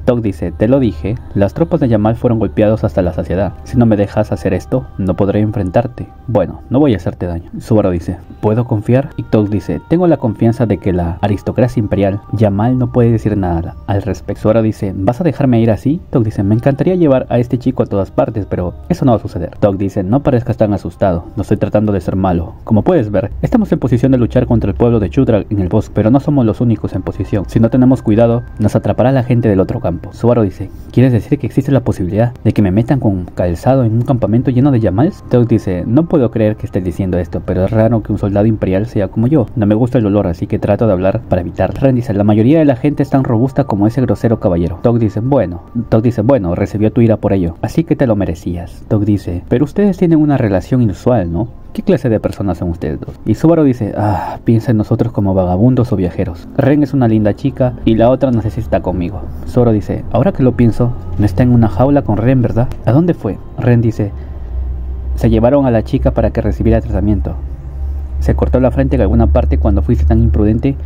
Speaker 2: Tog dice, te lo dije, las tropas de Jamal fueron golpeados hasta la saciedad. Si no me dejas hacer esto, no podré enfrentarte. Bueno, no voy a hacerte daño. Subaru dice, ¿puedo confiar? Y Tog dice, tengo la confianza de que la aristocracia imperial, Jamal no puede decir nada al respecto. Subaru dice, ¿vas a dejarme ir así? Tog dice, me encantaría llevar a este chico a todas partes, pero eso no va a suceder. Tog dice, no parezcas tan asustado, no estoy tratando de ser malo. Como puedes ver, estamos en posición de luchar contra el pueblo de Chudra en el bosque, pero no somos los únicos en posición. Si no tenemos cuidado, nos atrapará la gente del otro campo. Subaru dice, ¿quieres decir que existe la posibilidad de que me metan con calzado en un campamento lleno de Yamals? Tog dice, no puedo creer que estés diciendo esto, pero es raro que un soldado imperial sea como yo. No me gusta el olor, así que trato de hablar para evitarlo. Ren dice, la mayoría de la gente es tan robusta como ese grosero caballero. Tog dice, bueno, recibió tu ira por ello, así que te lo merecías. Tog dice, pero ustedes tienen una relación inusual, ¿no? ¿Qué clase de personas son ustedes dos? Y Subaru dice, piensa en nosotros como vagabundos o viajeros. Ren es una linda chica y la otra no sé si está conmigo. Subaru dice, ahora que lo pienso, no está en una jaula con Ren, ¿verdad? ¿A dónde fue? Ren dice, se llevaron a la chica para que recibiera tratamiento. Se cortó la frente en alguna parte cuando fuiste tan imprudente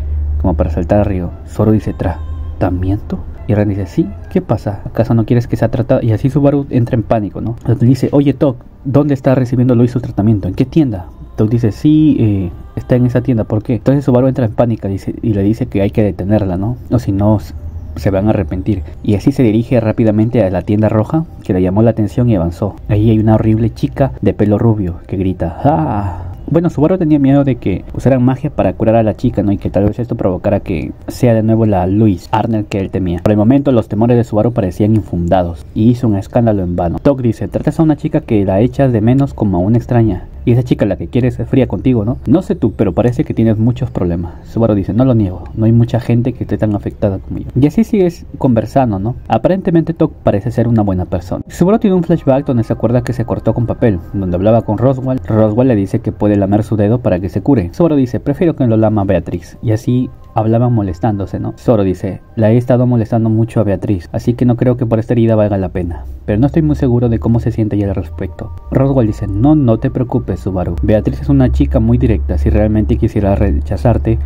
Speaker 2: como para saltar al río. Subaru dice, ¿tratamiento? Y Ren dice, sí, ¿qué pasa? ¿Acaso no quieres que sea tratado? Y así Subaru entra en pánico, ¿no? Le dice, oye Tog, ¿dónde está recibiendo Luis su tratamiento? ¿En qué tienda? Tog dice, sí, está en esa tienda, ¿por qué? Entonces Subaru entra en pánico y le dice que hay que detenerla, ¿no? O si no, se van a arrepentir. Y así se dirige rápidamente a la tienda roja, que le llamó la atención y avanzó. Ahí hay una horrible chica de pelo rubio que grita, ¡ah! Bueno, Subaru tenía miedo de que usaran magia para curar a la chica, ¿no? Y que tal vez esto provocara que sea de nuevo la Louise Arnett que él temía. Por el momento, los temores de Subaru parecían infundados y hizo un escándalo en vano. Tog dice, tratas a una chica que la echas de menos como a una extraña. Y esa chica la que quieres es fría contigo, ¿no? No sé tú, pero parece que tienes muchos problemas. Subaru dice, no lo niego, no hay mucha gente que esté tan afectada como yo. Y así sigues conversando, ¿no? Aparentemente Tog parece ser una buena persona. Subaru tiene un flashback donde se acuerda que se cortó con papel, donde hablaba con Roswell. Roswell le dice que puede lamer su dedo para que se cure. Subaru dice, prefiero que lo lama Beatriz. Y así hablaban molestándose, ¿no? Subaru dice, la he estado molestando mucho a Beatriz, así que no creo que por esta herida valga la pena, pero no estoy muy seguro de cómo se siente ella al respecto. Roswell dice, no te preocupes, Subaru. Beatriz es una chica muy directa. Si realmente quisiera rechazarte,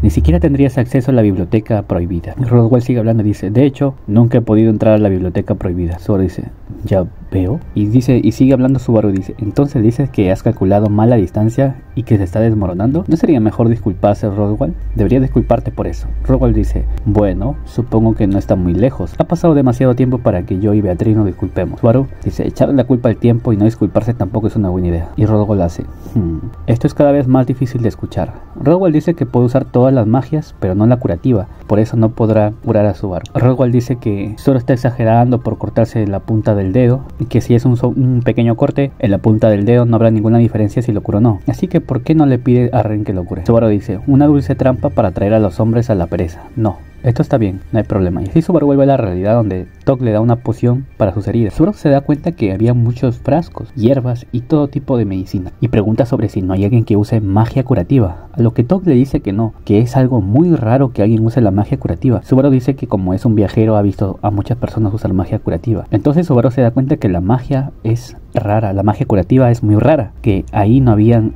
Speaker 2: ni siquiera tendrías acceso a la biblioteca prohibida. Roswell sigue hablando y dice, de hecho, nunca he podido entrar a la biblioteca prohibida. Subaru dice, ya veo. Y sigue hablando Subaru y dice, entonces dices que has calculado mal la distancia y que se está desmoronando. ¿No sería mejor disculparse, Roswell? Debería disculparte por eso. Roswell dice, bueno, supongo que no está muy lejos. Ha pasado demasiado tiempo para que yo y Beatriz nos disculpemos. Subaru dice, echarle la culpa al tiempo y no disculparse tampoco es una buena idea. Y Roswell hace, esto es cada vez más difícil de escuchar. Roswell dice que puede usar todas las magias, pero no la curativa, por eso no podrá curar a Subaru. Roswell dice que solo está exagerando por cortarse la punta del dedo, y que si es un pequeño corte en la punta del dedo no habrá ninguna diferencia si lo cura o no, así que ¿por qué no le pide a Ren que lo cure? Subaru dice, una dulce trampa para atraer a los hombres a la pereza. No, esto está bien, no hay problema. Y así Subaru vuelve a la realidad donde Tog le da una poción para sus heridas. Subaru se da cuenta que había muchos frascos, hierbas y todo tipo de medicina, y pregunta sobre si no hay alguien que use magia curativa, a lo que Tog le dice que no, que es algo muy raro que alguien use la magia curativa. Subaru dice que como es un viajero ha visto a muchas personas usar magia curativa. Entonces Subaru se da cuenta que la magia es rara, la magia curativa es muy rara, que ahí no habían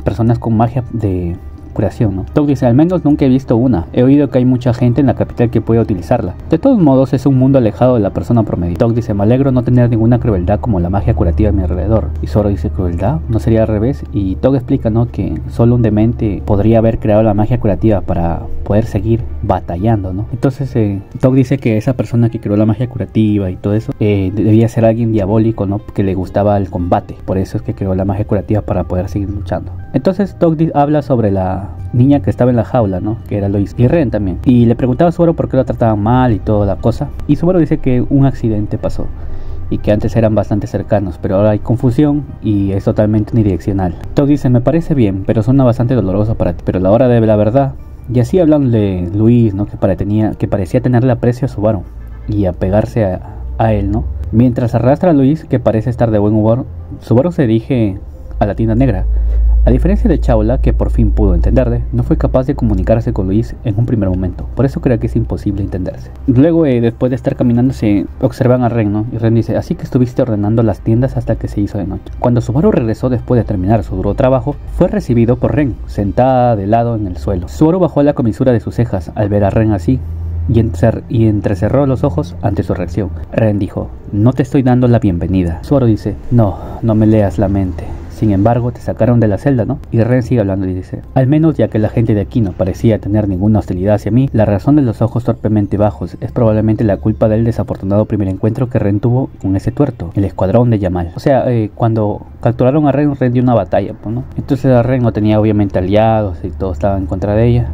Speaker 2: personas con magia de curación, ¿no? Tog dice, al menos nunca he visto una. He oído que hay mucha gente en la capital que puede utilizarla. De todos modos, es un mundo alejado de la persona promedio. Tog dice, me alegro no tener ninguna crueldad como la magia curativa a mi alrededor. Y Subaru dice, ¿crueldad? ¿No sería al revés? Y Tog explica, ¿no?, que solo un demente podría haber creado la magia curativa para poder seguir batallando, ¿no? Entonces, Tog dice que esa persona que creó la magia curativa y todo eso, debía ser alguien diabólico, ¿no?, que le gustaba el combate. Por eso es que creó la magia curativa para poder seguir luchando. Entonces, Tog habla sobre la niña que estaba en la jaula, ¿no?, que era Lois, y Ren también, y le preguntaba a Subaru por qué lo trataban mal y toda la cosa, y Subaru dice que un accidente pasó y que antes eran bastante cercanos, pero ahora hay confusión y es totalmente unidireccional. Tog dice, me parece bien, pero suena bastante doloroso para ti, pero a la hora de la verdad. Y así hablándole Luis, ¿no?, que parecía tenerle aprecio a Subaru y apegarse a él, ¿no? Mientras arrastra a Luis, que parece estar de buen humor, Subaru se dirige a la tienda negra. A diferencia de Chaula, que por fin pudo entenderle, no fue capaz de comunicarse con Luis en un primer momento. Por eso cree que es imposible entenderse. Luego, después de estar caminando, se observan a Ren, ¿no? Y Ren dice, así que estuviste ordenando las tiendas hasta que se hizo de noche. Cuando Subaru regresó después de terminar su duro trabajo, fue recibido por Ren, sentada de lado en el suelo. Subaru bajó la comisura de sus cejas al ver a Ren así, y entrecerró los ojos ante su reacción. Ren dijo, no te estoy dando la bienvenida. Subaru dice, no me leas la mente. Sin embargo, te sacaron de la celda, ¿no? Y Ren sigue hablando y dice, al menos ya que la gente de aquí no parecía tener ninguna hostilidad hacia mí, la razón de los ojos torpemente bajos es probablemente la culpa del desafortunado primer encuentro que Ren tuvo con ese tuerto, el escuadrón de Yamal. O sea, cuando capturaron a Ren dio una batalla, pues, ¿no? Entonces a Ren no tenía obviamente aliados y todo estaba en contra de ella.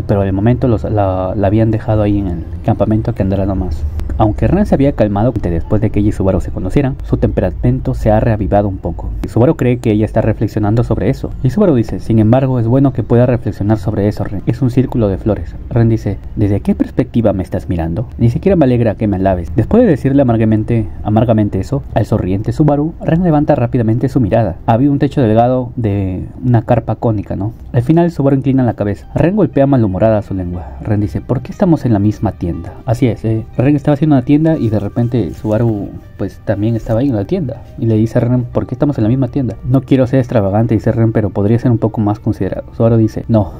Speaker 2: Pero de momento la habían dejado ahí en el campamento que andará nomás. Aunque Ren se había calmado después de que ella y Subaru se conocieran, su temperamento se ha reavivado un poco. Y Subaru cree que ella está reflexionando sobre eso. Y Subaru dice, sin embargo, es bueno que pueda reflexionar sobre eso, Ren. Es un círculo de flores. Ren dice, ¿desde qué perspectiva me estás mirando? Ni siquiera me alegra que me alabes. Después de decirle amargamente eso, al sonriente Subaru, Ren levanta rápidamente su mirada. Había un techo delgado de una carpa cónica, ¿no? Al final Subaru inclina la cabeza. Ren golpea malhumorada su lengua. Ren dice, ¿por qué estamos en la misma tienda? Así es, Ren estaba haciendo una tienda y de repente Subaru pues también estaba ahí en la tienda y le dice a Ren, ¿por qué estamos en la misma tienda? No quiero ser extravagante, dice Ren, pero podría ser un poco más considerado. Subaru dice, no,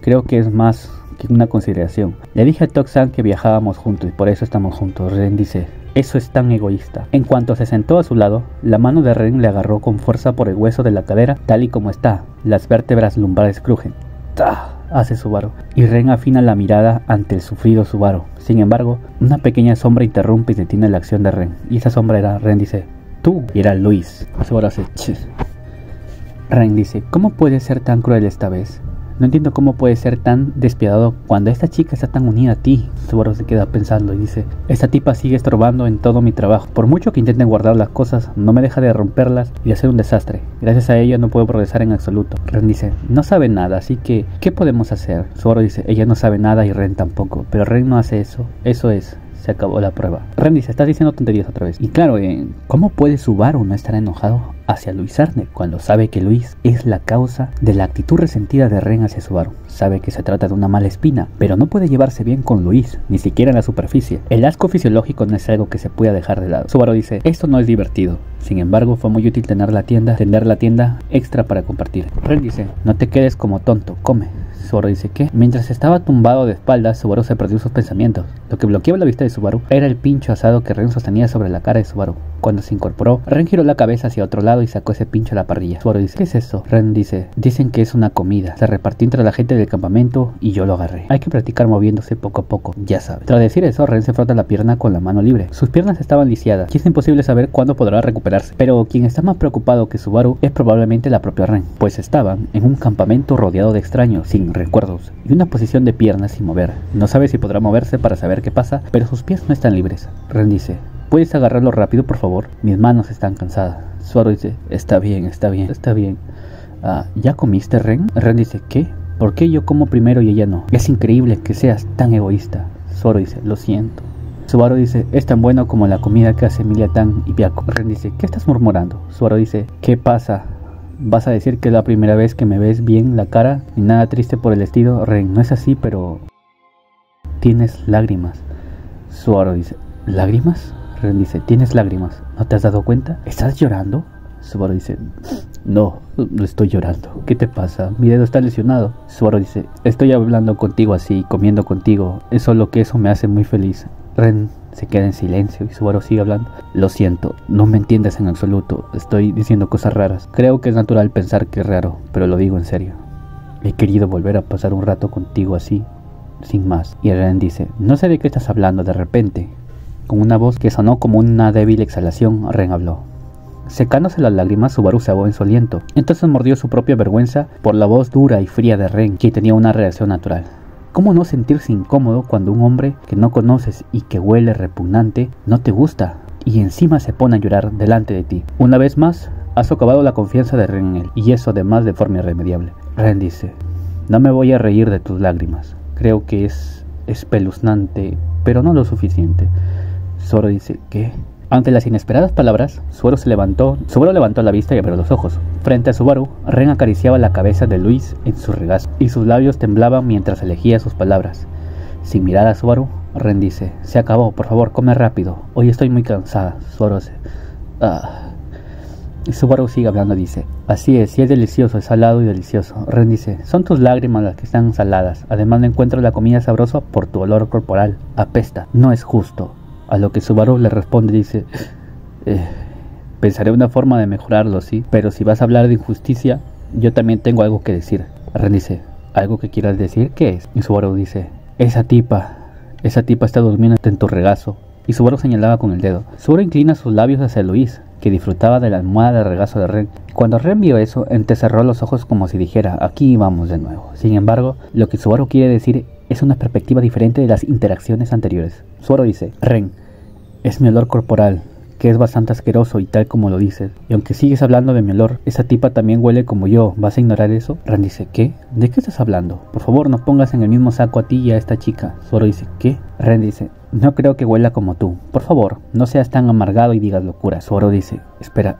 Speaker 2: creo que es más que una consideración. Le dije a Toxan que viajábamos juntos y por eso estamos juntos. Ren dice, eso es tan egoísta. En cuanto se sentó a su lado, la mano de Ren le agarró con fuerza por el hueso de la cadera, tal y como está. Las vértebras lumbares crujen. ¡Tah! Hace Subaru, y Ren afina la mirada ante el sufrido Subaru. Sin embargo, una pequeña sombra interrumpe y detiene la acción de Ren. Y esa sombra era, Ren dice, tú, y era Luis. Subaru hace, ch. Ren dice, ¿cómo puede ser tan cruel esta vez? No entiendo cómo puede ser tan despiadado cuando esta chica está tan unida a ti. Subaru se queda pensando y dice, esta tipa sigue estorbando en todo mi trabajo. Por mucho que intenten guardar las cosas, no me deja de romperlas y de hacer un desastre. Gracias a ella no puedo progresar en absoluto. Ren dice, no sabe nada, así que, ¿qué podemos hacer? Subaru dice, ella no sabe nada y Ren tampoco. Pero Ren no hace eso. Eso es. Se acabó la prueba. Ren dice, estás diciendo tonterías otra vez. Y claro, ¿cómo puede Subaru no estar enojado hacia Luis Arne cuando sabe que Luis es la causa de la actitud resentida de Ren hacia Subaru? Sabe que se trata de una mala espina, pero no puede llevarse bien con Luis, ni siquiera en la superficie. El asco fisiológico no es algo que se pueda dejar de lado. Subaru dice, esto no es divertido. Sin embargo, fue muy útil tener la tienda extra para compartir. Ren dice, no te quedes como tonto, come. Subaru dice, ¿qué? Mientras estaba tumbado de espaldas, Subaru se perdió sus pensamientos. Lo que bloqueaba la vista de Subaru era el pincho asado que Ren sostenía sobre la cara de Subaru. Cuando se incorporó, Ren giró la cabeza hacia otro lado y sacó ese pincho a la parrilla. Subaru dice, ¿qué es eso? Ren dice, dicen que es una comida. Se repartió entre la gente del campamento y yo lo agarré. Hay que practicar moviéndose poco a poco, ya sabes. Tras decir eso, Ren se frota la pierna con la mano libre. Sus piernas estaban lisiadas y es imposible saber cuándo podrá recuperarse. Pero quien está más preocupado que Subaru es probablemente la propia Ren, pues estaban en un campamento rodeado de extraños, sin recuerdos, y una posición de piernas sin mover. No sabe si podrá moverse para saber qué pasa, pero sus pies no están libres. Ren dice, ¿puedes agarrarlo rápido, por favor? Mis manos están cansadas. Subaru dice, está bien. ¿Ya comiste, Ren? Ren dice, ¿qué? ¿Por qué yo como primero y ella no? Es increíble que seas tan egoísta. Subaru dice, lo siento. Subaru dice, es tan bueno como la comida que hace Emilia Tan y Biako. Ren dice, ¿qué estás murmurando? Subaru dice, ¿qué pasa? ¿Vas a decir que es la primera vez que me ves bien la cara y nada triste por el estilo? Ren, no es así, pero tienes lágrimas. Subaru dice, ¿lágrimas? Ren dice, tienes lágrimas. ¿No te has dado cuenta? ¿Estás llorando? Subaru dice, no estoy llorando. ¿Qué te pasa? Mi dedo está lesionado. Subaru dice, estoy hablando contigo así, comiendo contigo. Es solo que eso me hace muy feliz. Ren se queda en silencio y Subaru sigue hablando. Lo siento, no me entiendes en absoluto. Estoy diciendo cosas raras. Creo que es natural pensar que es raro, pero lo digo en serio. He querido volver a pasar un rato contigo así, sin más. Y Ren dice, no sé de qué estás hablando. De repente, con una voz que sonó como una débil exhalación, Ren habló. Secándose las lágrimas, Subaru se ahogó en su aliento. Entonces mordió su propia vergüenza por la voz dura y fría de Ren, que tenía una reacción natural. ¿Cómo no sentirse incómodo cuando un hombre que no conoces y que huele repugnante no te gusta y encima se pone a llorar delante de ti? Una vez más, has socavado la confianza de Ren en él, y eso además de forma irremediable. Ren dice, no me voy a reír de tus lágrimas. Creo que es espeluznante, pero no lo suficiente. Subaru dice, ¿qué? Ante las inesperadas palabras, Subaru levantó la vista y abrió los ojos. Frente a Subaru, Ren acariciaba la cabeza de Luis en su regazo, y sus labios temblaban mientras elegía sus palabras. Sin mirar a Subaru, Ren dice: se acabó, por favor, come rápido. Hoy estoy muy cansada. Subaru dice: Y Subaru sigue hablando, dice: así es, sí es delicioso, es salado y delicioso. Ren dice: son tus lágrimas las que están saladas. Además no encuentro la comida sabrosa por tu olor corporal. Apesta, no es justo. A lo que Subaru le responde, dice: pensaré una forma de mejorarlo, sí, pero si vas a hablar de injusticia, yo también tengo algo que decir. Ren dice: ¿algo que quieras decir? ¿Qué es? Y Subaru dice: esa tipa está durmiendo en tu regazo. Y Subaru señalaba con el dedo. Subaru inclina sus labios hacia Luis, que disfrutaba de la almohada de regazo de Ren. Cuando Ren vio eso, entrecerró los ojos como si dijera: aquí vamos de nuevo. Sin embargo, lo que Subaru quiere decir es una perspectiva diferente de las interacciones anteriores. Subaru dice: Ren, es mi olor corporal, que es bastante asqueroso y tal como lo dices. Y aunque sigues hablando de mi olor, esa tipa también huele como yo. ¿Vas a ignorar eso? Ren dice: ¿qué? ¿De qué estás hablando? Por favor, no pongas en el mismo saco a ti y a esta chica. Subaru dice: ¿qué? Ren dice: no creo que huela como tú. Por favor, no seas tan amargado y digas locuras. Subaru dice: espera,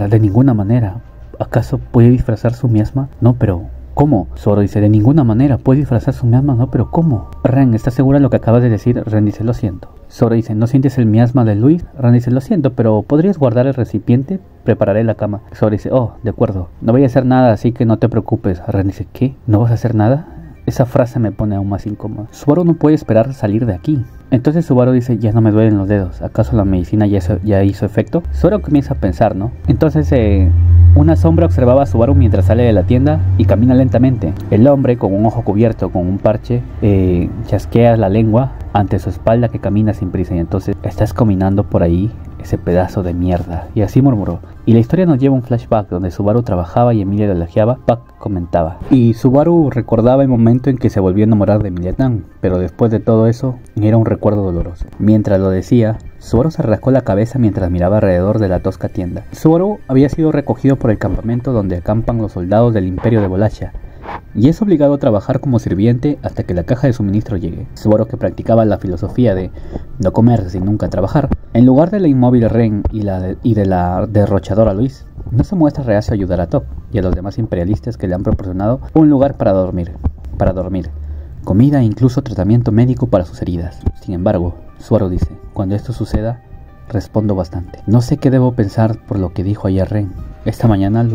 Speaker 2: de ninguna manera. ¿Acaso puede disfrazar su miasma? No, pero ¿cómo? Subaru dice: de ninguna manera puede disfrazar su miasma. No, pero ¿cómo? Ren, ¿estás segura de lo que acabas de decir? Ren dice: lo siento. Subaru dice: ¿no sientes el miasma de Luis? Ren dice: lo siento, pero ¿podrías guardar el recipiente? Prepararé la cama. Subaru dice: oh, de acuerdo. No voy a hacer nada, así que no te preocupes. Ren dice: ¿qué? ¿No vas a hacer nada? Esa frase me pone aún más incómodo. Subaru no puede esperar salir de aquí. Entonces Subaru dice: ya no me duelen los dedos. ¿Acaso la medicina ya hizo efecto? Subaru comienza a pensar, ¿no? Entonces una sombra observaba a Subaru mientras sale de la tienda y camina lentamente. El hombre, con un ojo cubierto con un parche, chasquea la lengua ante su espalda, que camina sin prisa. Y entonces: estás caminando por ahí, ese pedazo de mierda. Y así murmuró. Y la historia nos lleva a un flashback donde Subaru trabajaba y Emilia lo elogiaba. Puck comentaba. Y Subaru recordaba el momento en que se volvió a enamorar de Emilia Tan, pero después de todo eso era un recuerdo doloroso. Mientras lo decía, Subaru se rascó la cabeza mientras miraba alrededor de la tosca tienda. Subaru había sido recogido por el campamento donde acampan los soldados del Imperio de Volashia, y es obligado a trabajar como sirviente hasta que la caja de suministro llegue. Subaru, que practicaba la filosofía de no comer sin nunca trabajar, en lugar de la inmóvil Ren y de la derrochadora Luis, no se muestra reacio a ayudar a Top y a los demás imperialistas que le han proporcionado un lugar para dormir, comida e incluso tratamiento médico para sus heridas. Sin embargo, Subaru dice: cuando esto suceda, respondo bastante. No sé qué debo pensar por lo que dijo ayer Ren. Esta mañana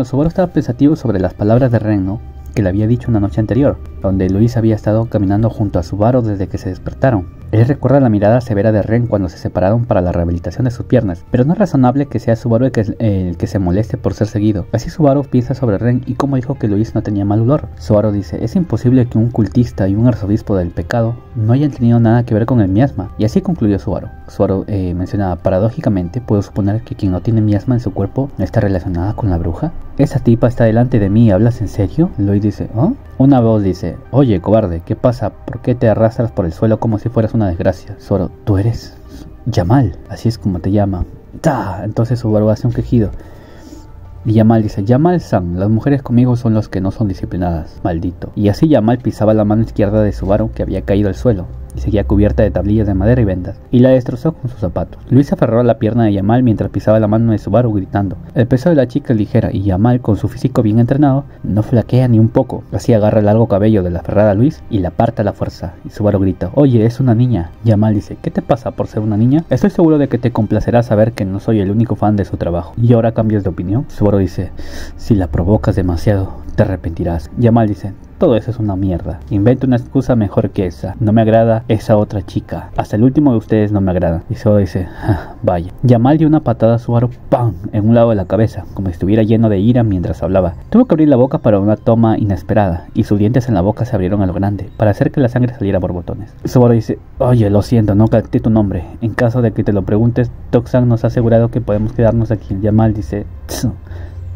Speaker 2: Subaru estaba pensativo sobre las palabras de Ren, ¿no?, que le había dicho una noche anterior, donde Luis había estado caminando junto a Subaru desde que se despertaron. Él recuerda la mirada severa de Ren cuando se separaron para la rehabilitación de sus piernas, pero no es razonable que sea Subaru el que se moleste por ser seguido. Así Subaru piensa sobre Ren y cómo dijo que Luis no tenía mal olor. Subaru dice: es imposible que un cultista y un arzobispo del pecado no hayan tenido nada que ver con el miasma. Y así concluyó Subaru. Subaru mencionaba: paradójicamente, puedo suponer que quien no tiene miasma en su cuerpo no está relacionada con la bruja. Esa tipa está delante de mí, ¿hablas en serio? Luis dice: ¿oh? Una voz dice: oye, cobarde, ¿qué pasa? ¿Por qué te arrastras por el suelo como si fueras una desgracia? Subaru: tú eres Yamal, así es como te llaman. ¡Ta! Entonces Subaru hace un quejido. Y Yamal dice: Yamal-san, las mujeres conmigo son los que no son disciplinadas, maldito. Y así Yamal pisaba la mano izquierda de Subaru, que había caído al suelo y seguía cubierta de tablillas de madera y vendas, y la destrozó con sus zapatos. Luis aferró a la pierna de Yamal mientras pisaba la mano de Subaru, gritando. El peso de la chica es ligera y Yamal, con su físico bien entrenado, no flaquea ni un poco. Así agarra el largo cabello de la aferrada Luis y la aparta a la fuerza, y Subaru grita: oye, es una niña. Yamal dice: ¿qué te pasa por ser una niña? Estoy seguro de que te complacerá saber que no soy el único fan de su trabajo. ¿Y ahora cambias de opinión? Subaru dice: si la provocas demasiado, te arrepentirás. Yamal dice: todo eso es una mierda. Inventa una excusa mejor que esa. No me agrada esa otra chica. Hasta el último de ustedes no me agrada. Y Subaru dice: vaya. Yamal dio una patada a Subaru, ¡pam!, en un lado de la cabeza, como si estuviera lleno de ira mientras hablaba. Tuvo que abrir la boca para una toma inesperada, y sus dientes en la boca se abrieron a lo grande, para hacer que la sangre saliera por botones. Subaru dice: oye, lo siento, no capté tu nombre. En caso de que te lo preguntes, Toxan nos ha asegurado que podemos quedarnos aquí. Yamal dice: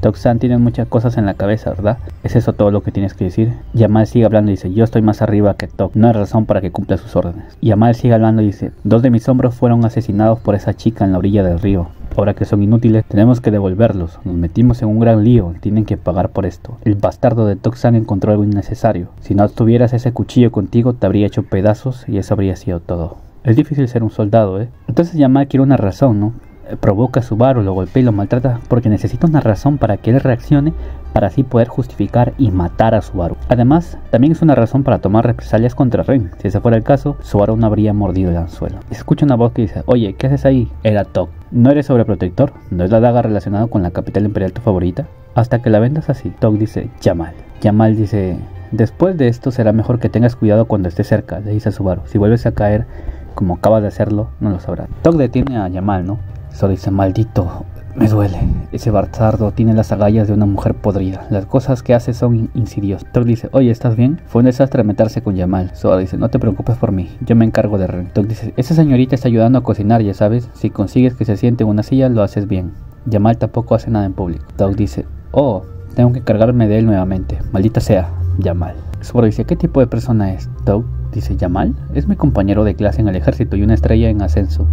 Speaker 2: Toxan, tienes muchas cosas en la cabeza, ¿verdad? ¿Es eso todo lo que tienes que decir? Yamal sigue hablando y dice: yo estoy más arriba que Tok. No hay razón para que cumpla sus órdenes. Yamal sigue hablando y dice: 2 de mis hombros fueron asesinados por esa chica en la orilla del río. Ahora que son inútiles, tenemos que devolverlos. Nos metimos en un gran lío. Tienen que pagar por esto. El bastardo de Toxan encontró algo innecesario. Si no tuvieras ese cuchillo contigo, te habría hecho pedazos y eso habría sido todo. Es difícil ser un soldado, ¿eh? Entonces Jamal quiere una razón, ¿no? Provoca a Subaru, lo golpea y lo maltrata porque necesita una razón para que él reaccione, para así poder justificar y matar a Subaru. Además, también es una razón para tomar represalias contra Ren. Si ese fuera el caso, Subaru no habría mordido el anzuelo. Escucha una voz que dice: oye, ¿qué haces ahí? Era Tog. ¿No eres sobreprotector? ¿No es la daga relacionada con la capital imperial tu favorita? Hasta que la vendas así. Tog dice: Jamal. Jamal dice: después de esto será mejor que tengas cuidado cuando estés cerca, le dice a Subaru. Si vuelves a caer como acabas de hacerlo, no lo sabrás. Tog detiene a Jamal, ¿no? Solo dice: maldito, me duele. Ese bastardo tiene las agallas de una mujer podrida. Las cosas que hace son insidiosas. Tog dice: oye, ¿estás bien? Fue un desastre meterse con Jamal. Solo dice: no te preocupes por mí, yo me encargo de Ren. Tog dice: esa señorita está ayudando a cocinar, ya sabes. Si consigues que se siente en una silla, lo haces bien. Jamal tampoco hace nada en público. Tog dice: oh, tengo que encargarme de él nuevamente. Maldita sea, Jamal. Subaru dice: ¿qué tipo de persona es? Tog dice: Jamal es mi compañero de clase en el ejército y una estrella en ascenso.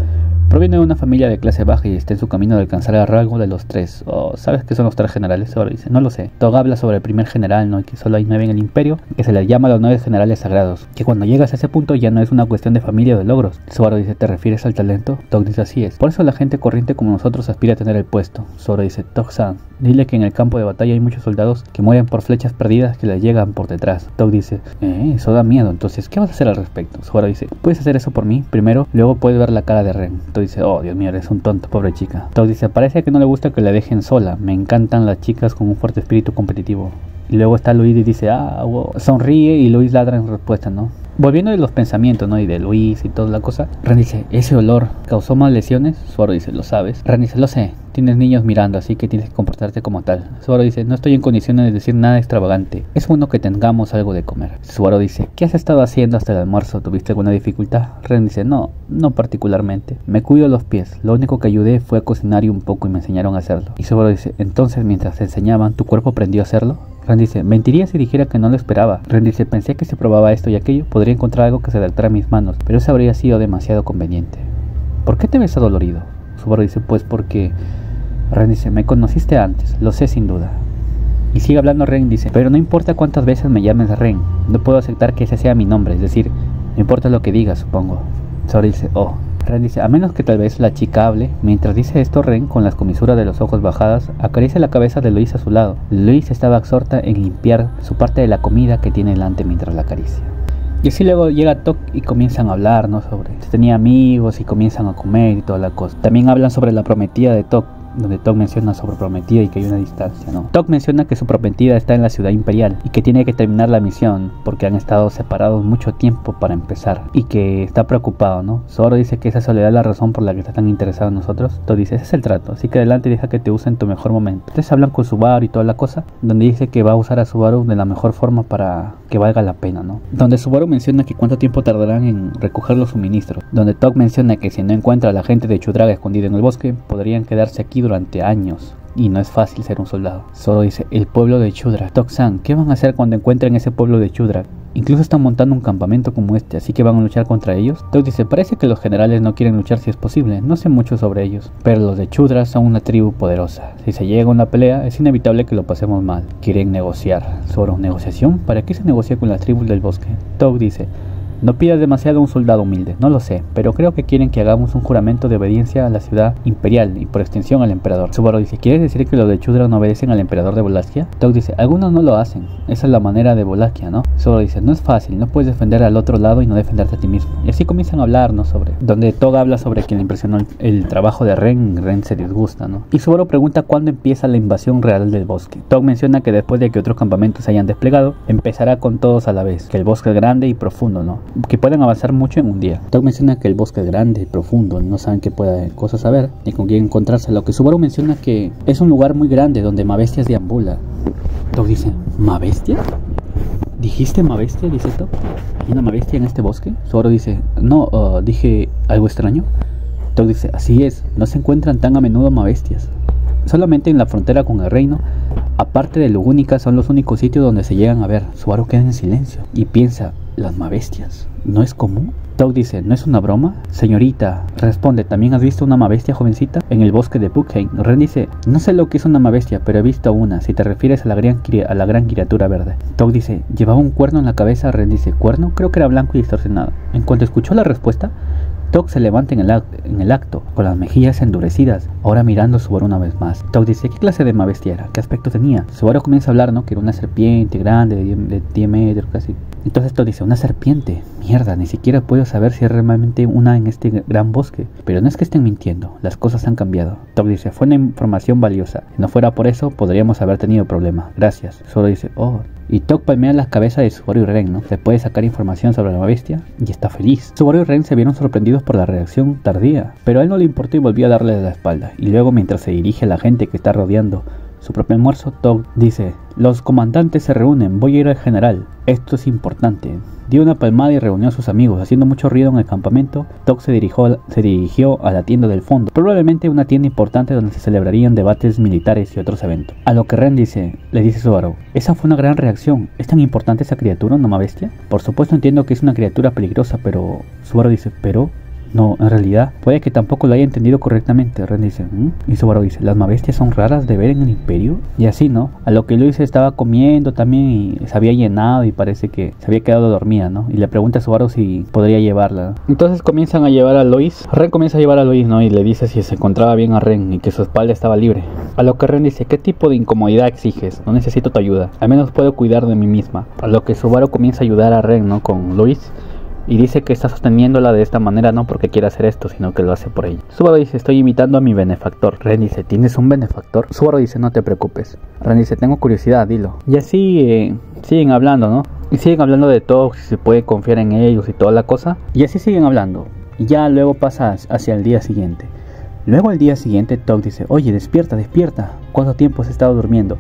Speaker 2: Proviene de una familia de clase baja y está en su camino de alcanzar el rango de los 3. ¿Sabes qué son los 3 generales? Ahora dice: no lo sé. Tog habla sobre el primer general, ¿no? Y que solo hay 9 en el imperio, que se les llama los 9 generales sagrados. Que cuando llegas a ese punto ya no es una cuestión de familia o de logros. Subaru dice: ¿te refieres al talento? Tog dice: así es. Por eso la gente corriente como nosotros aspira a tener el puesto. Subaru dice: Tog-san, dile que en el campo de batalla hay muchos soldados que mueren por flechas perdidas que les llegan por detrás. Tog dice: eso da miedo. Entonces, ¿qué vas a hacer al respecto? Subaru dice: puedes hacer eso por mí primero, luego puedes ver la cara de Ren. Tog dice: oh, Dios mío, eres un tonto, pobre chica. Tog dice: parece que no le gusta que la dejen sola. Me encantan las chicas con un fuerte espíritu competitivo. Y luego está Luis y dice: wow. Sonríe y Luis ladra en respuesta, ¿no? Volviendo de los pensamientos, ¿no? Y de Luis y toda la cosa, Ren dice: ¿ese olor causó más lesiones? Subaru dice: ¿lo sabes? Ren dice: lo sé. Tienes niños mirando, así que tienes que comportarte como tal. Subaru dice: no estoy en condiciones de decir nada extravagante. Es bueno que tengamos algo de comer. Subaru dice: ¿qué has estado haciendo hasta el almuerzo? ¿Tuviste alguna dificultad? Ren dice: no particularmente. Me cuido los pies. Lo único que ayudé fue a cocinar y un poco y me enseñaron a hacerlo. Y Subaru dice: entonces mientras te enseñaban, ¿tu cuerpo aprendió a hacerlo? Ren dice: mentiría si dijera que no lo esperaba. Ren dice: pensé que si probaba esto y aquello, podría encontrar algo que se adaptara a mis manos, pero eso habría sido demasiado conveniente. ¿Por qué te ves adolorido? Subaru dice: pues porque... Ren dice: me conociste antes, lo sé sin duda. Y sigue hablando Ren, dice: pero no importa cuántas veces me llames Ren, no puedo aceptar que ese sea mi nombre, es decir, no importa lo que digas, supongo. Subaru dice: oh. Ren dice: a menos que tal vez la chica hable. Mientras dice esto, Ren, con las comisuras de los ojos bajadas, acaricia la cabeza de Luis a su lado. Luis estaba absorta en limpiar su parte de la comida que tiene delante mientras la acaricia. Y así luego llega Tog y comienzan a hablar, ¿no? Sobre si tenía amigos y comienzan a comer y toda la cosa. También hablan sobre la prometida de Tog, donde Tog menciona sobre prometida y que hay una distancia, ¿no? Tog menciona que su prometida está en la ciudad imperial y que tiene que terminar la misión porque han estado separados mucho tiempo para empezar y que está preocupado, ¿no? Zoro dice que esa soledad es la razón por la que está tan interesado en nosotros. Tog dice: ese es el trato, así que adelante, deja que te use en tu mejor momento. Entonces hablan con Subaru y toda la cosa, donde dice que va a usar a Subaru de la mejor forma para que valga la pena, ¿no? Donde Subaru menciona que cuánto tiempo tardarán en recoger los suministros, donde Tog menciona que si no encuentra a la gente de Chudraga escondida en el bosque, podrían quedarse aquí durante años y no es fácil ser un soldado. Zoro dice: el pueblo de Chudra. Tog-san, ¿qué van a hacer cuando encuentren ese pueblo de Chudra? Incluso están montando un campamento como este, así que van a luchar contra ellos. Tog dice: parece que los generales no quieren luchar si es posible, no sé mucho sobre ellos, pero los de Chudra son una tribu poderosa. Si se llega a una pelea, es inevitable que lo pasemos mal. Quieren negociar. Zoro: ¿negociación? ¿Para qué se negocia con las tribus del bosque? Tog dice: no pidas demasiado a un soldado humilde, no lo sé, pero creo que quieren que hagamos un juramento de obediencia a la ciudad imperial y por extensión al emperador. Subaru dice: ¿quieres decir que los de Chudra no obedecen al emperador de Volskia? Tog dice: algunos no lo hacen, esa es la manera de Volskia, ¿no? Subaru dice: no es fácil, no puedes defender al otro lado y no defenderte a ti mismo. Y así comienzan a hablar, ¿no? Sobre donde Tog habla sobre quien le impresionó el trabajo de Ren. Ren se disgusta, ¿no? Y Subaru pregunta cuándo empieza la invasión real del bosque. Tog menciona que después de que otros campamentos se hayan desplegado, empezará con todos a la vez, que el bosque es grande y profundo, ¿no? Que pueden avanzar mucho en un día. Tog menciona que el bosque es grande y profundo, no saben qué cosas saber ni con quién encontrarse. Lo que Subaru menciona que es un lugar muy grande donde Mabestias deambula. Tog dice: ¿Mabestia? ¿Dijiste Mabestia? Dice Tog. ¿Hay una Mabestia en este bosque? Subaru dice: no, dije algo extraño. Tog dice: así es, no se encuentran tan a menudo Mabestias. Solamente en la frontera con el reino, aparte de Lugúnica, son los únicos sitios donde se llegan a ver. Subaru queda en silencio y piensa: ¿las Mabestias no es común? Tog dice: ¿no es una broma? Señorita, responde: ¿también has visto una Mabestia, jovencita? En el bosque de Bukheim. Ren dice: no sé lo que es una Mabestia, pero he visto una, si te refieres a la gran criatura verde. Tog dice: ¿llevaba un cuerno en la cabeza? Ren dice: ¿cuerno? Creo que era blanco y distorsionado. En cuanto escuchó la respuesta, Tok se levanta en el acto, con las mejillas endurecidas, ahora mirando a Subaru una vez más. Tok dice, ¿qué clase de bestia era? ¿Qué aspecto tenía? Subaru comienza a hablar, ¿no? Que era una serpiente grande, de 10 metros casi. Entonces Tok dice, ¿una serpiente? Mierda, ni siquiera puedo saber si es realmente una en este gran bosque. Pero no es que estén mintiendo, las cosas han cambiado. Tok dice, fue una información valiosa. Si no fuera por eso, podríamos haber tenido problemas. Gracias. Subaru dice, oh. Y Tok palmea la cabeza de Subaru y Ren, ¿no? Se puede sacar información sobre la bestia y está feliz. Subaru y Ren se vieron sorprendidos por la reacción tardía, pero a él no le importó y volvió a darle la espalda. Y luego, mientras se dirige a la gente que está rodeando su propio almuerzo, Tok dice, los comandantes se reúnen, voy a ir al general. Esto es importante. Dio una palmada y reunió a sus amigos. Haciendo mucho ruido en el campamento, Tok se dirigió a la tienda del fondo, probablemente una tienda importante donde se celebrarían debates militares y otros eventos. A lo que Ren le dice Subaru, esa fue una gran reacción. ¿Es tan importante esa criatura, una bestia? Por supuesto entiendo que es una criatura peligrosa, pero... Subaru dice, pero... No, en realidad, puede que tampoco lo haya entendido correctamente. Ren dice, Y Subaru dice, ¿las bestias son raras de ver en el imperio? Y así, ¿no? A lo que Luis estaba comiendo también y se había llenado y parece que se había quedado dormida, ¿no? Y le pregunta a Subaru si podría llevarla. Entonces comienzan a llevar a Lois. Ren comienza a llevar a Lois, ¿no? Y le dice si se encontraba bien a Ren y que su espalda estaba libre. A lo que Ren dice, ¿qué tipo de incomodidad exiges? No necesito tu ayuda. Al menos puedo cuidar de mí misma. A lo que Subaru comienza a ayudar a Ren, ¿no? Con Lois. Y dice que está sosteniéndola de esta manera no porque quiera hacer esto, sino que lo hace por ella. Subaru dice, estoy imitando a mi benefactor. Ren dice, ¿tienes un benefactor? Subaru dice, no te preocupes. Ren dice, tengo curiosidad, dilo. Y así siguen hablando, ¿no? Y siguen hablando de todo, si se puede confiar en ellos y toda la cosa. Y así siguen hablando. Y ya luego pasa hacia el día siguiente. Luego al día siguiente Tok dice, oye, despierta. ¿Cuánto tiempo has estado durmiendo?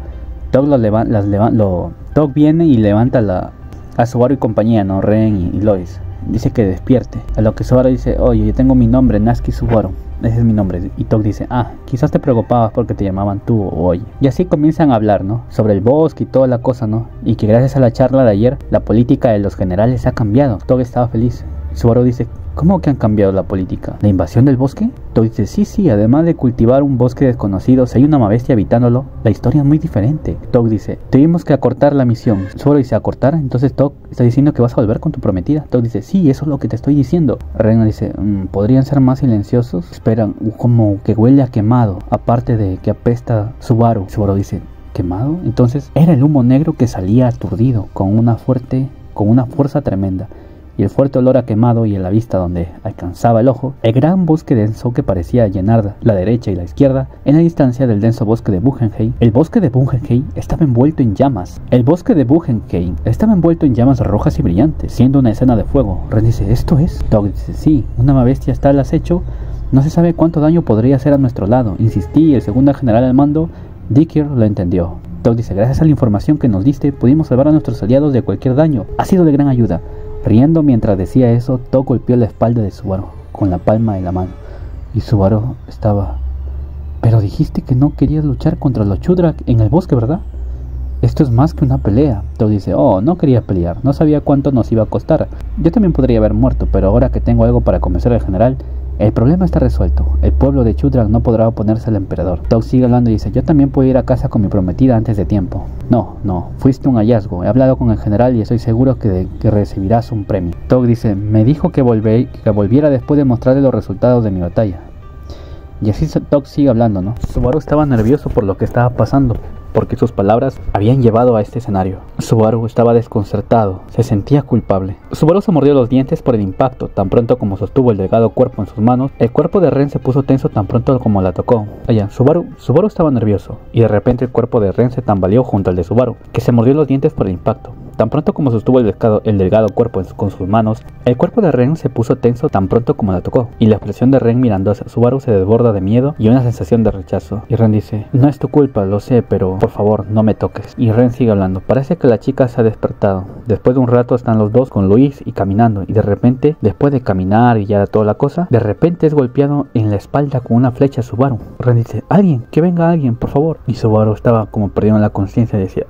Speaker 2: Tok viene y levanta a Subaru y compañía, ¿no? Ren y Lois. Dice que despierte. A lo que Subaru dice, oye, yo tengo mi nombre, Natsuki Subaru. Ese es mi nombre. Y Tok dice, quizás te preocupabas porque te llamaban tú o oye. Y así comienzan a hablar, ¿no? Sobre el bosque y toda la cosa, ¿no? Y que gracias a la charla de ayer, la política de los generales ha cambiado. Tok estaba feliz. Subaru dice, ¿cómo que han cambiado la política? ¿La invasión del bosque? Tok dice, sí, además de cultivar un bosque desconocido, si hay una bestia habitándolo, la historia es muy diferente. Tok dice, tuvimos que acortar la misión. Subaru dice, ¿acortar? Entonces Tok está diciendo que vas a volver con tu prometida. Tok dice, sí, eso es lo que te estoy diciendo. Ren dice, ¿podrían ser más silenciosos? Esperan, como que huele a quemado, aparte de que apesta Subaru. Subaru dice, ¿quemado? Entonces era el humo negro que salía aturdido, con una fuerza tremenda. Y el fuerte olor a quemado y a la vista donde alcanzaba el ojo, el gran bosque denso que parecía llenar la derecha y la izquierda, en la distancia del denso bosque de Buchenheim. El bosque de Buchenheim estaba envuelto en llamas. Rojas y brillantes, siendo una escena de fuego. Ren dice, ¿esto es? Tok dice, sí, una bestia está al acecho. No se sabe cuánto daño podría hacer a nuestro lado. Insistí y el segundo general al mando, Dicker, lo entendió. Tok dice, gracias a la información que nos diste, pudimos salvar a nuestros aliados de cualquier daño. Ha sido de gran ayuda. Riendo mientras decía eso, Tok golpeó la espalda de Subaru con la palma de la mano. Y Subaru estaba... Pero dijiste que no querías luchar contra los Chudrak en el bosque, ¿verdad? Esto es más que una pelea. Tok dice, no quería pelear, no sabía cuánto nos iba a costar. Yo también podría haber muerto, pero ahora que tengo algo para convencer al general, el problema está resuelto. El pueblo de Chudrak no podrá oponerse al emperador. Tok sigue hablando y dice, yo también puedo ir a casa con mi prometida antes de tiempo. No, fuiste un hallazgo. He hablado con el general y estoy seguro que recibirás un premio. Tok dice, me dijo que volviera después de mostrarle los resultados de mi batalla. Y así Tok sigue hablando, ¿no? Subaru estaba nervioso por lo que estaba pasando, porque sus palabras habían llevado a este escenario. Subaru estaba desconcertado, se sentía culpable. Subaru se mordió los dientes por el impacto. Tan pronto como sostuvo el delgado cuerpo en sus manos, el cuerpo de Ren se puso tenso tan pronto como la tocó. Subaru estaba nervioso, y de repente el cuerpo de Ren se tambaleó junto al de Subaru, que se mordió los dientes por el impacto. Tan pronto como sostuvo el delgado cuerpo con sus manos, el cuerpo de Ren se puso tenso tan pronto como la tocó, y la expresión de Ren mirando hacia Subaru se desborda de miedo y una sensación de rechazo. Y Ren dice, no es tu culpa, lo sé, pero por favor, no me toques. Y Ren sigue hablando, parece que la chica se ha despertado. Después de un rato están los dos con Luis y caminando, y de repente, después de caminar y ya toda la cosa, de repente es golpeado en la espalda con una flecha a Subaru. Ren dice, que venga alguien, por favor. Y Subaru estaba como perdiendo la conciencia y decía,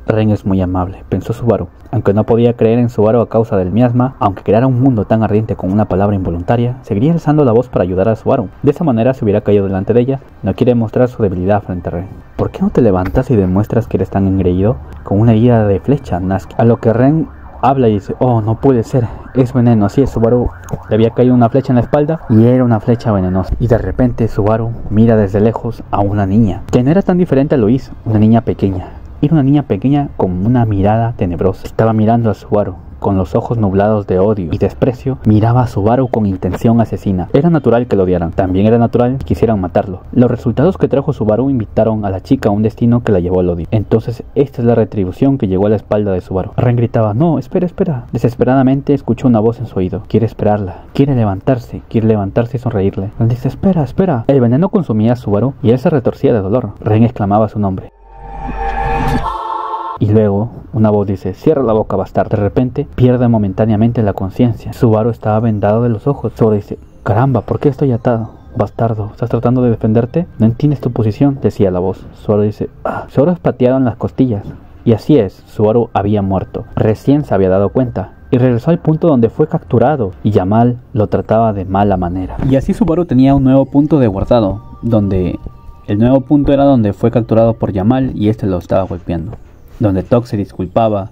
Speaker 2: Ren es muy amable, pensó Subaru. Aunque no podía creer en Subaru a causa del miasma, aunque creara un mundo tan ardiente con una palabra involuntaria, seguiría alzando la voz para ayudar a Subaru. De esa manera se hubiera caído delante de ella. No quiere mostrar su debilidad frente a Ren. ¿Por qué no te levantas y demuestras que eres tan engreído? Con una herida de flecha, Natsuki. A lo que Ren habla y dice, oh, no puede ser, es veneno. Así es, Subaru le había caído una flecha en la espalda y era una flecha venenosa. Y de repente Subaru mira desde lejos a una niña, que no era tan diferente a Louise, una niña pequeña. Era una niña pequeña con una mirada tenebrosa. Estaba mirando a Subaru con los ojos nublados de odio y desprecio. Miraba a Subaru con intención asesina. Era natural que lo odiaran. También era natural que quisieran matarlo. Los resultados que trajo Subaru invitaron a la chica a un destino que la llevó al odio. Entonces esta es la retribución que llegó a la espalda de Subaru. Ren gritaba, no, espera, espera. Desesperadamente escuchó una voz en su oído. Quiere esperarla. Quiere levantarse y sonreírle. Ren dice, espera, espera. El veneno consumía a Subaru y él se retorcía de dolor. Ren exclamaba su nombre. Y luego una voz dice, cierra la boca, bastardo. De repente pierde momentáneamente la conciencia. Subaru estaba vendado de los ojos. Subaru dice, caramba, ¿por qué estoy atado? Bastardo, ¿estás tratando de defenderte? ¿No entiendes tu posición?, decía la voz. Subaru dice, Subaru es pateado en las costillas. Y así es, Subaru había muerto. Recién se había dado cuenta. Y regresó al punto donde fue capturado. Y Jamal lo trataba de mala manera. Y así Subaru tenía un nuevo punto de guardado. Donde el nuevo punto era donde fue capturado por Jamal y este lo estaba golpeando. Donde Tok se disculpaba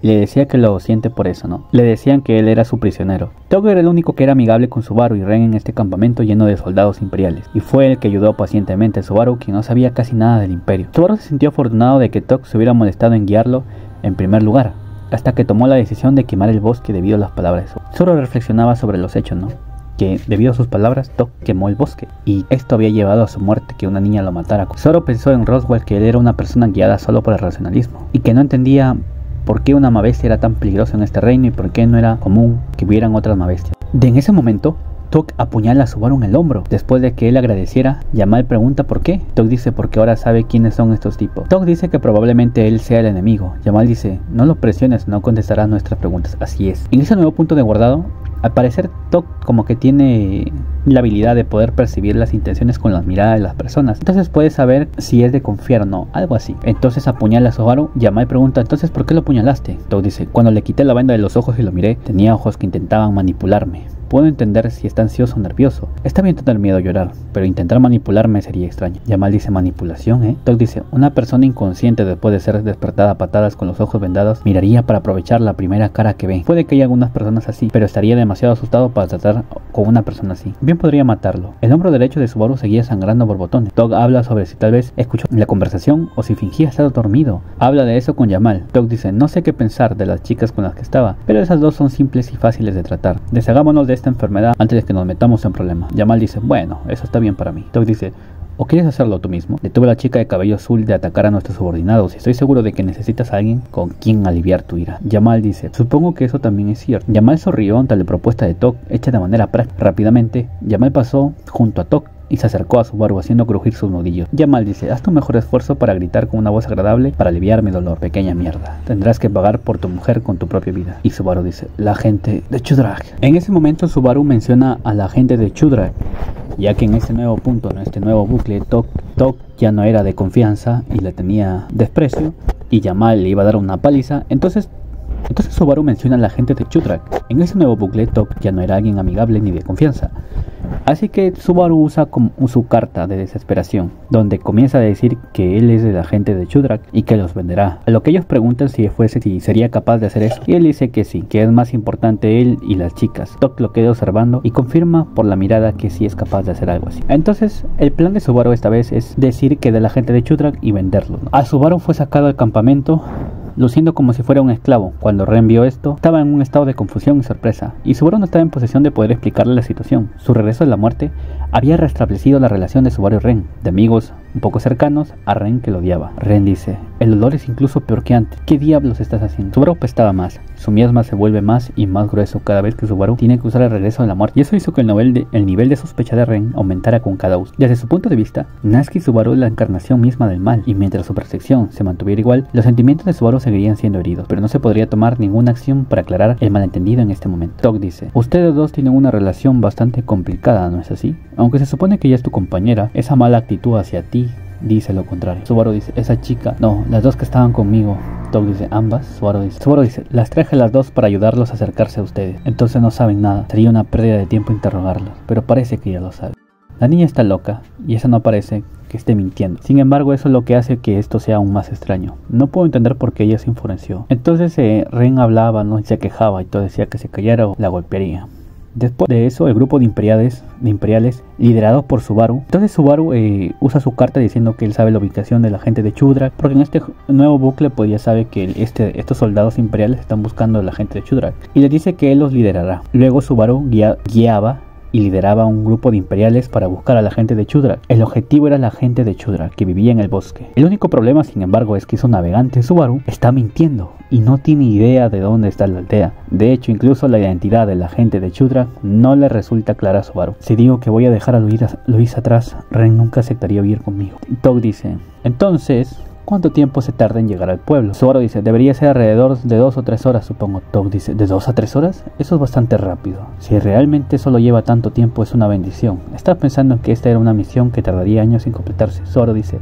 Speaker 2: y le decía que lo siente por eso, ¿no? Le decían que él era su prisionero. Tok era el único que era amigable con Subaru y Ren en este campamento lleno de soldados imperiales. Y fue el que ayudó pacientemente a Subaru, quien no sabía casi nada del imperio. Subaru se sintió afortunado de que Tok se hubiera molestado en guiarlo en primer lugar, hasta que tomó la decisión de quemar el bosque debido a las palabras de Subaru. Subaru reflexionaba sobre los hechos, ¿no? Que debido a sus palabras, Tok quemó el bosque y esto había llevado a su muerte, que una niña lo matara. Zoro pensó en Roswell, que él era una persona guiada solo por el racionalismo y que no entendía por qué una mabestia era tan peligrosa en este reino y por qué no era común que hubieran otras mabestias. En ese momento Tok apuñala a Subaru en el hombro. Después de que él agradeciera, Jamal pregunta por qué. Tok dice porque ahora sabe quiénes son estos tipos. Tok dice que probablemente él sea el enemigo. Jamal dice, no lo presiones, no contestarás nuestras preguntas. Así es. En ese nuevo punto de guardado, al parecer Tok como que tiene la habilidad de poder percibir las intenciones con las miradas de las personas. Entonces puede saber si es de confiar o no, algo así. Entonces apuñala a Subaru. Jamal pregunta, entonces ¿por qué lo apuñalaste? Tok dice, cuando le quité la venda de los ojos y lo miré, tenía ojos que intentaban manipularme. Puedo entender si está ansioso o nervioso. Está bien tener miedo a llorar, pero intentar manipularme sería extraño. Jamal dice, manipulación, Tok dice, una persona inconsciente después de ser despertada a patadas con los ojos vendados, miraría para aprovechar la primera cara que ve. Puede que haya algunas personas así, pero estaría demasiado asustado para tratar con una persona así. Bien podría matarlo. El hombro derecho de Subaru seguía sangrando borbotones. Tok habla sobre si tal vez escuchó la conversación o si fingía estar dormido. Habla de eso con Jamal. Tok dice, no sé qué pensar de las chicas con las que estaba, pero esas dos son simples y fáciles de tratar. Deshagámonos de esta enfermedad antes de que nos metamos en problemas. Jamal dice, bueno, eso está bien para mí. Tok dice, ¿o quieres hacerlo tú mismo? Detuve a la chica de cabello azul de atacar a nuestros subordinados y estoy seguro de que necesitas a alguien con quien aliviar tu ira. Jamal dice, supongo que eso también es cierto. Jamal sonrió ante la propuesta de Tok, hecha de manera práctica. Rápidamente, Jamal pasó junto a Tok y se acercó a Subaru haciendo crujir sus nudillos. Jamal dice, haz tu mejor esfuerzo para gritar con una voz agradable para aliviar mi dolor, pequeña mierda. Tendrás que pagar por tu mujer con tu propia vida. Y Subaru dice, la gente de Chudrak. En ese momento Subaru menciona a la gente de Chudrak, ya que en este nuevo punto, en este nuevo bucle, Tok ya no era de confianza y le tenía desprecio y Jamal le iba a dar una paliza. Entonces Subaru menciona a la gente de Chudrak. En ese nuevo bucle, Tok ya no era alguien amigable ni de confianza. Así que Subaru usa como su carta de desesperación, donde comienza a decir que él es de la gente de Chudrak y que los venderá. A lo que ellos preguntan si sería capaz de hacer eso, y él dice que sí, que es más importante él y las chicas. Tok lo queda observando y confirma por la mirada que sí es capaz de hacer algo así. Entonces el plan de Subaru esta vez es decir que de la gente de Chudrak y venderlo, ¿no? A Subaru fue sacado del campamento luciendo como si fuera un esclavo. Cuando Ren vio esto, estaba en un estado de confusión y sorpresa, y Subaru no estaba en posesión de poder explicarle la situación. Su regreso de la muerte había restablecido la relación de Subaru y Ren, de amigos un poco cercanos a Ren, que lo odiaba. Ren dice, el olor es incluso peor que antes. ¿Qué diablos estás haciendo? Subaru apestaba más. Su miasma se vuelve más y más grueso cada vez que Subaru tiene que usar el regreso de la muerte, y eso hizo que el nivel de sospecha de Ren aumentara con cada uso. Desde su punto de vista, Natsuki Subaru es la encarnación misma del mal, y mientras su percepción se mantuviera igual, los sentimientos de Subaru seguirían siendo heridos, pero no se podría tomar ninguna acción para aclarar el malentendido en este momento. Tok dice, ustedes dos tienen una relación bastante complicada, ¿no es así? Aunque se supone que ella es tu compañera, esa mala actitud hacia ti dice lo contrario. Subaru dice, esa chica, no, las dos que estaban conmigo. Tok dice, ambas. Subaru dice, las traje las dos para ayudarlos a acercarse a ustedes. Entonces no saben nada, sería una pérdida de tiempo interrogarlos, pero parece que ya lo saben. La niña está loca, y eso no parece que esté mintiendo. Sin embargo, eso es lo que hace que esto sea aún más extraño. No puedo entender por qué ella se enfureció. Entonces Ren hablaba, ¿no? Y se quejaba y todo, decía que se callara o la golpearía. Después de eso, el grupo de imperiales liderados por Subaru. Entonces Subaru usa su carta diciendo que él sabe la ubicación de la gente de Chudrak, porque en este nuevo bucle pues ya sabe que estos soldados imperiales están buscando a la gente de Chudrak, y le dice que él los liderará. Luego Subaru guiaba y lideraba un grupo de imperiales para buscar a la gente de Chudrak. El objetivo era la gente de Chudrak, que vivía en el bosque. El único problema, sin embargo, es que su navegante Subaru está mintiendo y no tiene idea de dónde está la aldea. De hecho, incluso la identidad de la gente de Chudrak no le resulta clara a Subaru. Si digo que voy a dejar a Luis atrás, Ren nunca aceptaría ir conmigo. Tog dice, entonces, ¿cuánto tiempo se tarda en llegar al pueblo? Subaru dice, debería ser alrededor de 2 o 3 horas, supongo. Tog dice, ¿de 2 a 3 horas? Eso es bastante rápido. Si realmente solo lleva tanto tiempo, es una bendición. Estaba pensando en que esta era una misión que tardaría años en completarse. Subaru dice,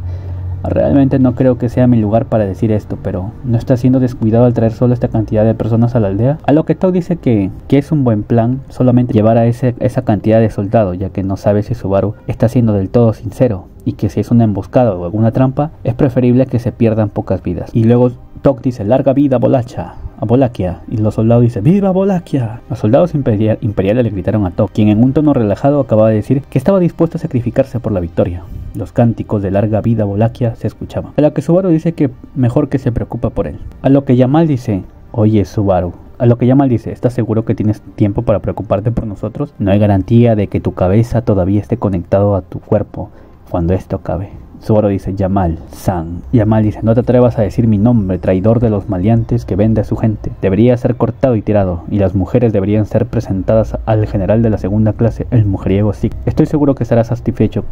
Speaker 2: realmente no creo que sea mi lugar para decir esto, pero ¿no está siendo descuidado al traer solo esta cantidad de personas a la aldea? A lo que Tog dice que es un buen plan solamente llevar a esa cantidad de soldados, ya que no sabe si Subaru está siendo del todo sincero, y que si es una emboscada o alguna trampa, es preferible que se pierdan pocas vidas. Y luego Tog dice, larga vida a Wallachia, y los soldados dicen, ¡viva Wallachia! Los soldados imperiales le gritaron a Tog, quien en un tono relajado acababa de decir que estaba dispuesto a sacrificarse por la victoria. Los cánticos de larga vida a Wallachia se escuchaban, a lo que Subaru dice que mejor que se preocupa por él. A lo que Jamal dice, oye Subaru, ¿estás seguro que tienes tiempo para preocuparte por nosotros? No hay garantía de que tu cabeza todavía esté conectado a tu cuerpo cuando esto acabe. Subaru dice, Jamal-san. Jamal dice, no te atrevas a decir mi nombre, traidor de los maleantes que vende a su gente. Debería ser cortado y tirado, y las mujeres deberían ser presentadas al general de la segunda clase, el mujeriego Zeke. Estoy seguro que estarás satisfecho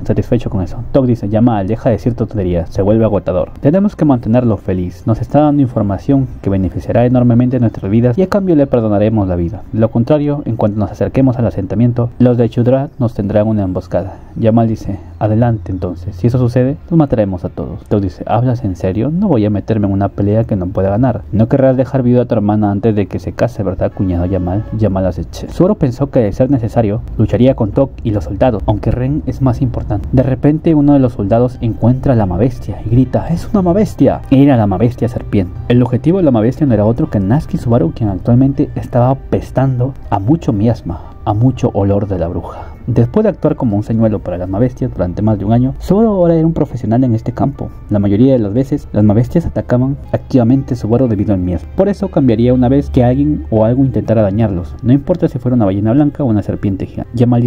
Speaker 2: con eso. Tog dice, Jamal, deja de decir tonterías, se vuelve agotador. Tenemos que mantenerlo feliz, nos está dando información que beneficiará enormemente nuestras vidas, y a cambio le perdonaremos la vida. De lo contrario, en cuanto nos acerquemos al asentamiento, los de Chudrak nos tendrán una emboscada. Jamal dice, adelante entonces, si eso sucede, los mataremos a todos. Tog dice, ¿hablas en serio? No voy a meterme en una pelea que no pueda ganar. No querrás dejar viuda a tu hermana antes de que se case, ¿verdad, cuñado Jamal? Jamal aceche. Subaru pensó que de ser necesario, lucharía con Tog y los soldados, aunque Ren es más importante. De repente, uno de los soldados encuentra a la Amabestia y grita, ¡es una Amabestia! Era la Amabestia serpiente. El objetivo de la Amabestia no era otro que Natsuki Subaru, quien actualmente estaba apestando a mucho miasma, a mucho olor de la bruja. Después de actuar como un señuelo para las Mabestias durante más de un año, Subaru ahora era un profesional en este campo. La mayoría de las veces, las Mabestias atacaban activamente a Subaru debido al miasma. Por eso cambiaría una vez que alguien o algo intentara dañarlos, no importa si fuera una ballena blanca o una serpiente gigante. Yamal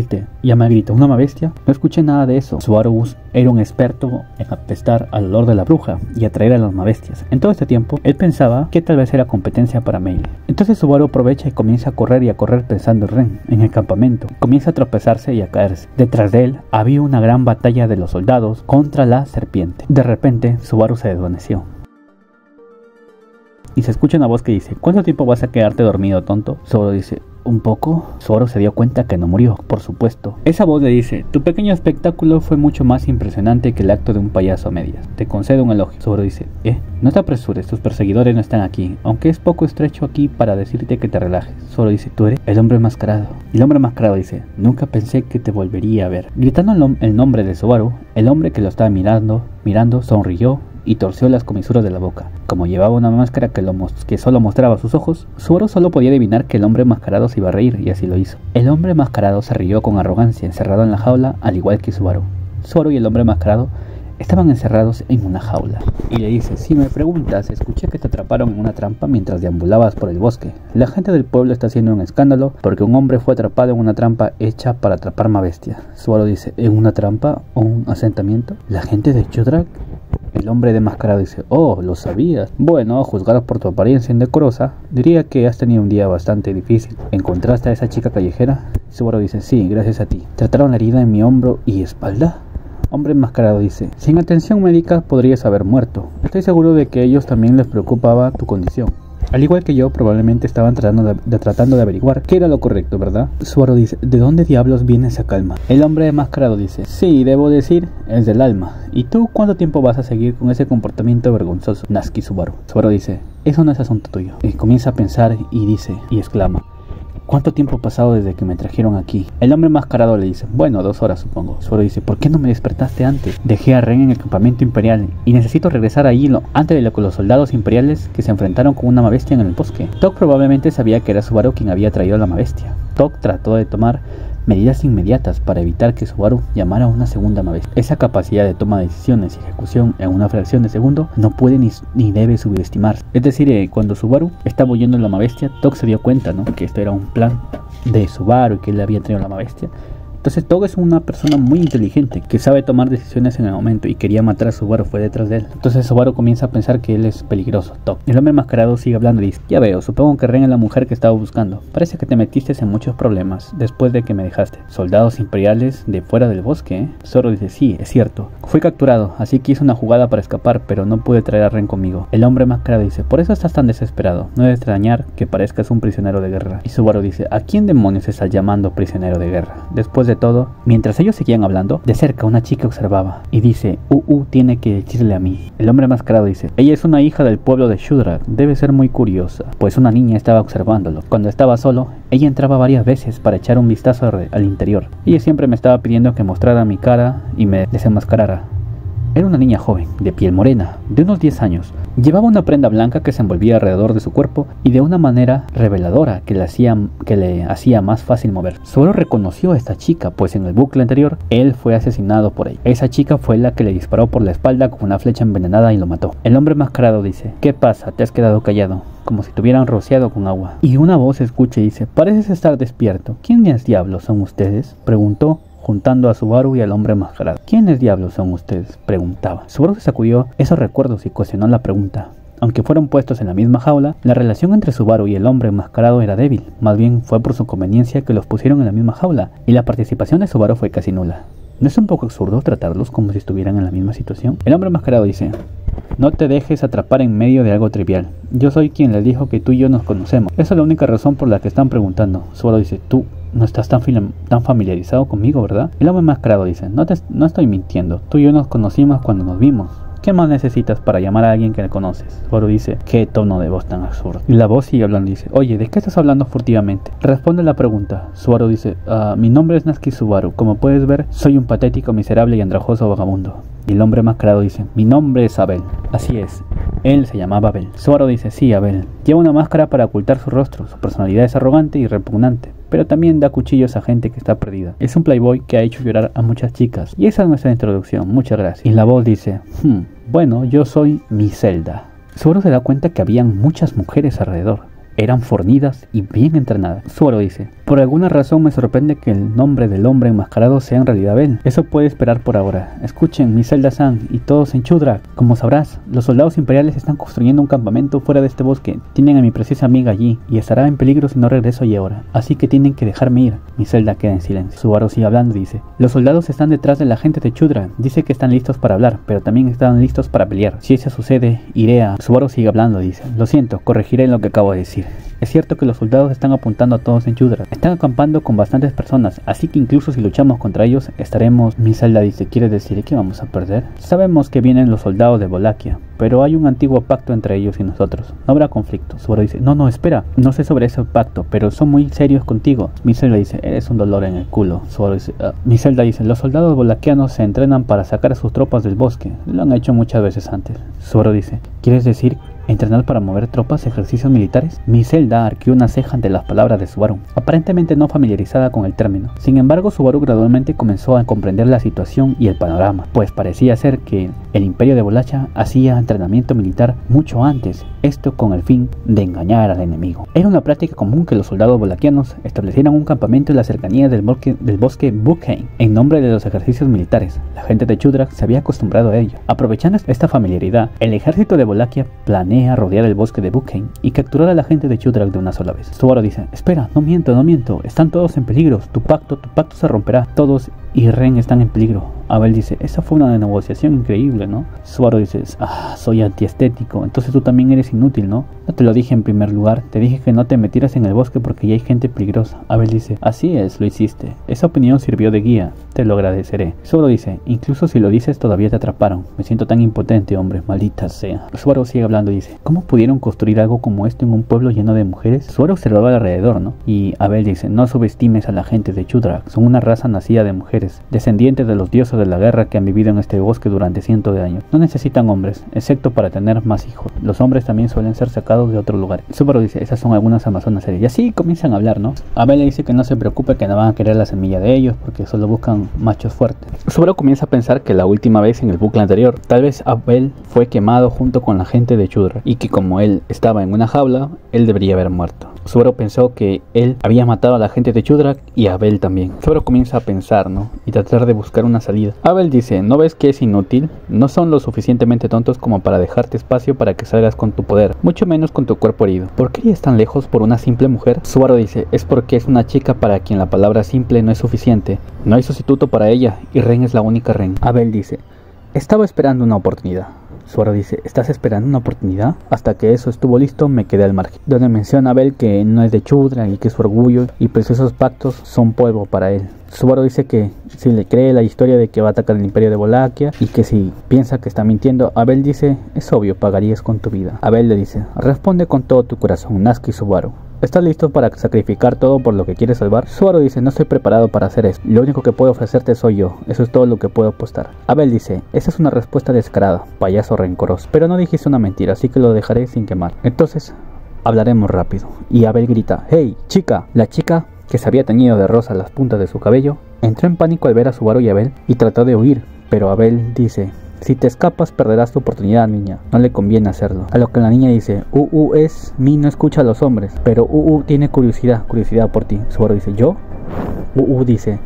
Speaker 2: grita, ¿una Mabestia? No escuché nada de eso. Subaru era un experto en apestar al olor de la bruja y atraer a las Mabestias. En todo este tiempo, él pensaba que tal vez era competencia para Melee. Entonces Subaru aprovecha y comienza a correr pensando en Ren, en el campamento. Comienza a tropezarse y a caerse. Detrás de él había una gran batalla de los soldados contra la serpiente. De repente, Subaru se desvaneció. Y se escucha una voz que dice, ¿cuánto tiempo vas a quedarte dormido, tonto? Subaru dice, un poco. Subaru se dio cuenta que no murió, por supuesto. Esa voz le dice, tu pequeño espectáculo fue mucho más impresionante que el acto de un payaso a medias. Te concedo un elogio. Subaru dice, no te apresures, tus perseguidores no están aquí, aunque es poco estrecho aquí para decirte que te relajes. Subaru dice, tú eres el hombre enmascarado. Y el hombre enmascarado dice, nunca pensé que te volvería a ver. Gritando el nombre de Subaru, el hombre que lo estaba mirando, sonrió y torció las comisuras de la boca. Como llevaba una máscara que solo mostraba sus ojos, Subaru solo podía adivinar que el hombre enmascarado se iba a reír, y así lo hizo. El hombre enmascarado se rió con arrogancia, encerrado en la jaula, al igual que Subaru. Subaru y el hombre enmascarado estaban encerrados en una jaula. Y le dice, si me preguntas, escuché que te atraparon en una trampa mientras deambulabas por el bosque. La gente del pueblo está haciendo un escándalo porque un hombre fue atrapado en una trampa hecha para atrapar Mabestia. Subaru dice, ¿en una trampa o un asentamiento? ¿La gente de Chudrak? El hombre enmascarado dice, oh, lo sabías. Bueno, a juzgar por tu apariencia indecorosa, diría que has tenido un día bastante difícil. ¿Encontraste a esa chica callejera? Subaru dice, sí, gracias a ti. ¿Trataron la herida en mi hombro y espalda? Hombre enmascarado dice, sin atención médica podrías haber muerto. Estoy seguro de que a ellos también les preocupaba tu condición. Al igual que yo, probablemente estaban tratando de averiguar qué era lo correcto, ¿verdad? Subaru dice, ¿de dónde diablos viene esa calma? El hombre enmascarado dice, sí, debo decir, es del alma. ¿Y tú cuánto tiempo vas a seguir con ese comportamiento vergonzoso? Natsuki Subaru. Subaru dice, eso no es asunto tuyo. Y comienza a pensar y dice, y exclama, ¿cuánto tiempo ha pasado desde que me trajeron aquí? El hombre enmascarado le dice, bueno, 2 horas supongo. Subaru dice, ¿por qué no me despertaste antes? Dejé a Ren en el campamento imperial y necesito regresar allí antes de lo que los soldados imperiales que se enfrentaron con una bestia en el bosque. Tok probablemente sabía que era Subaru quien había traído a la bestia. Tok trató de tomar medidas inmediatas para evitar que Subaru llamara a una segunda bestia. Esa capacidad de toma de decisiones y ejecución en una fracción de segundo no puede ni debe subestimarse. Es decir, cuando Subaru estaba huyendo de la bestia, Tok se dio cuenta, ¿no?, que esto era un plan de Subaru y que él le había traído la bestia. Entonces Tok es una persona muy inteligente que sabe tomar decisiones en el momento y quería matar a Subaru, fue detrás de él. Entonces Subaru comienza a pensar que él es peligroso. Tok. El hombre enmascarado sigue hablando y dice, ya veo, supongo que Ren es la mujer que estaba buscando. Parece que te metiste en muchos problemas después de que me dejaste. Soldados imperiales de fuera del bosque, ¿eh? Zoro dice, sí, es cierto. Fui capturado, así que hice una jugada para escapar, pero no pude traer a Ren conmigo. El hombre enmascarado dice, por eso estás tan desesperado. No debe extrañar que parezcas un prisionero de guerra. Y Subaru dice, ¿a quién demonios estás llamando prisionero de guerra? Después de todo, mientras ellos seguían hablando, de cerca una chica observaba y dice, tiene que decirle a mí. El hombre enmascarado dice, ella es una hija del pueblo de Shudrak, debe ser muy curiosa, pues una niña estaba observándolo. Cuando estaba solo, ella entraba varias veces para echar un vistazo al interior. Ella siempre me estaba pidiendo que mostrara mi cara y me desenmascarara. Era una niña joven, de piel morena, de unos 10 años. Llevaba una prenda blanca que se envolvía alrededor de su cuerpo y de una manera reveladora que le hacía más fácil mover. Solo reconoció a esta chica, pues en el bucle anterior, él fue asesinado por ella. Esa chica fue la que le disparó por la espalda con una flecha envenenada y lo mató. El hombre enmascarado dice, ¿qué pasa? ¿Te has quedado callado? Como si te hubieran rociado con agua. Y una voz escucha y dice, pareces estar despierto. ¿Quiénes diablos son ustedes?, preguntó, juntando a Subaru y al hombre enmascarado. ¿Quiénes diablos son ustedes?, preguntaba. Subaru se sacudió esos recuerdos y cuestionó la pregunta. Aunque fueron puestos en la misma jaula, la relación entre Subaru y el hombre enmascarado era débil. Más bien fue por su conveniencia que los pusieron en la misma jaula, y la participación de Subaru fue casi nula. ¿No es un poco absurdo tratarlos como si estuvieran en la misma situación? El hombre enmascarado dice, no te dejes atrapar en medio de algo trivial. Yo soy quien les dijo que tú y yo nos conocemos. Esa es la única razón por la que están preguntando. Subaru dice, tú no estás tan familiarizado conmigo, ¿verdad? El hombre enmascarado dice, no estoy mintiendo. Tú y yo nos conocimos cuando nos vimos. ¿Qué más necesitas para llamar a alguien que le conoces? Subaru dice, qué tono de voz tan absurdo. Y la voz sigue hablando y dice, oye, ¿de qué estás hablando furtivamente? Responde la pregunta. Subaru dice, mi nombre es Natsuki Subaru. Como puedes ver, soy un patético, miserable y andrajoso vagabundo. Y el hombre enmascarado dice, mi nombre es Abel. Así es, él se llamaba Abel. Subaru dice, sí, Abel. Lleva una máscara para ocultar su rostro. Su personalidad es arrogante y repugnante, pero también da cuchillos a gente que está perdida. Es un playboy que ha hecho llorar a muchas chicas. Y esa es nuestra introducción, muchas gracias. Y la voz dice, bueno, yo soy Miselda. Subaru se da cuenta que habían muchas mujeres alrededor. Eran fornidas y bien entrenadas. Subaru dice, por alguna razón me sorprende que el nombre del hombre enmascarado sea en realidad Abel. Eso puede esperar por ahora. Escuchen, Miselda-san y todos en Shudrak. Como sabrás, los soldados imperiales están construyendo un campamento fuera de este bosque. Tienen a mi preciosa amiga allí y estará en peligro si no regreso allí ahora. Así que tienen que dejarme ir. Miselda queda en silencio. Subaru sigue hablando y dice, los soldados están detrás de la gente de Shudrak. Dice que están listos para hablar, pero también están listos para pelear. Si eso sucede, iré a... Subaru sigue hablando y dice, lo siento, corregiré lo que acabo de decir. Es cierto que los soldados están apuntando a todos en Shudrak. Están acampando con bastantes personas, así que incluso si luchamos contra ellos, estaremos... Miselda dice, ¿quieres decir que vamos a perder? Sabemos que vienen los soldados de Wallachia, pero hay un antiguo pacto entre ellos y nosotros. No habrá conflicto. Subaru dice, no, espera. No sé sobre ese pacto, pero son muy serios contigo. Miselda dice, eres un dolor en el culo. Subaru dice, Miselda dice, los soldados wallackianos se entrenan para sacar a sus tropas del bosque. Lo han hecho muchas veces antes. Subaru dice, ¿quieres decir entrenar para mover tropas, ejercicios militares? Miselda arqueó una ceja ante las palabras de Subaru, aparentemente no familiarizada con el término. Sin embargo, Subaru gradualmente comenzó a comprender la situación y el panorama, pues parecía ser que el imperio de Wallachia hacía entrenamiento militar mucho antes, esto con el fin de engañar al enemigo. Era una práctica común que los soldados wallackianos establecieran un campamento en la cercanía del bosque Bukheim en nombre de los ejercicios militares. La gente de Shudrak se había acostumbrado a ello. Aprovechando esta familiaridad, el ejército de Wallachia planea rodear el bosque de Bukheim y capturar a la gente de Shudrak de una sola vez. Subaru dice, espera, no miento, están todos en peligro, tu pacto se romperá, todos y Ren están en peligro. Abel dice, esa fue una negociación increíble, ¿no? Subaru dice, soy antiestético, entonces tú también eres inútil, ¿no? No te lo dije en primer lugar, te dije que no te metieras en el bosque porque ya hay gente peligrosa. Abel dice, así es, lo hiciste. Esa opinión sirvió de guía, te lo agradeceré. Subaru dice, incluso si lo dices todavía te atraparon. Me siento tan impotente, hombre, maldita sea. Subaru sigue hablando y dice, ¿cómo pudieron construir algo como esto en un pueblo lleno de mujeres? Subaru observaba alrededor, ¿no? Y Abel dice, no subestimes a la gente de Chudrak, son una raza nacida de mujeres, descendientes de los dioses de la guerra que han vivido en este bosque durante cientos de años. No necesitan hombres, excepto para tener más hijos. Los hombres también suelen ser sacados de otro lugar. Subaru dice, esas son algunas amazonas serias. Y así comienzan a hablar, ¿no? Abel le dice que no se preocupe, que no van a querer la semilla de ellos porque solo buscan machos fuertes. Subaru comienza a pensar que la última vez en el bucle anterior, tal vez Abel fue quemado junto con la gente de Chudrak y que como él estaba en una jaula, él debería haber muerto. Subaru pensó que él había matado a la gente de Chudrak y a Abel también. Subaru comienza a pensar, ¿no? Y tratar de buscar una salida. Abel dice, ¿no ves que es inútil? No son lo suficientemente tontos como para dejarte espacio para que salgas con tu poder, mucho menos con tu cuerpo herido. ¿Por qué irías tan lejos por una simple mujer? Subaru dice, es porque es una chica para quien la palabra simple no es suficiente. No hay sustituto para ella y Ren es la única Ren. Abel dice, estaba esperando una oportunidad. Subaru dice, ¿estás esperando una oportunidad? Hasta que eso estuvo listo me quedé al margen. Donde menciona a Abel que no es de Chudrak y que su orgullo y preciosos pactos son polvo para él. Subaru dice que si le cree la historia de que va a atacar el imperio de Wallachia y que si piensa que está mintiendo, Abel dice, es obvio, pagarías con tu vida. Abel le dice, responde con todo tu corazón, Natsuki Subaru. ¿Estás listo para sacrificar todo por lo que quieres salvar? Subaru dice, no estoy preparado para hacer eso. Lo único que puedo ofrecerte soy yo. Eso es todo lo que puedo apostar. Abel dice, esa es una respuesta descarada, payaso rencoroso. Pero no dijiste una mentira, así que lo dejaré sin quemar. Entonces, hablaremos rápido. Y Abel grita, hey, chica. La chica, que se había teñido de rosa las puntas de su cabello, entró en pánico al ver a Subaru y Abel y trató de huir. Pero Abel dice, si te escapas perderás tu oportunidad, niña. No le conviene hacerlo. A lo que la niña dice, Mi no escucha a los hombres, pero tiene curiosidad por ti. Subaru dice, ¿yo? Dice,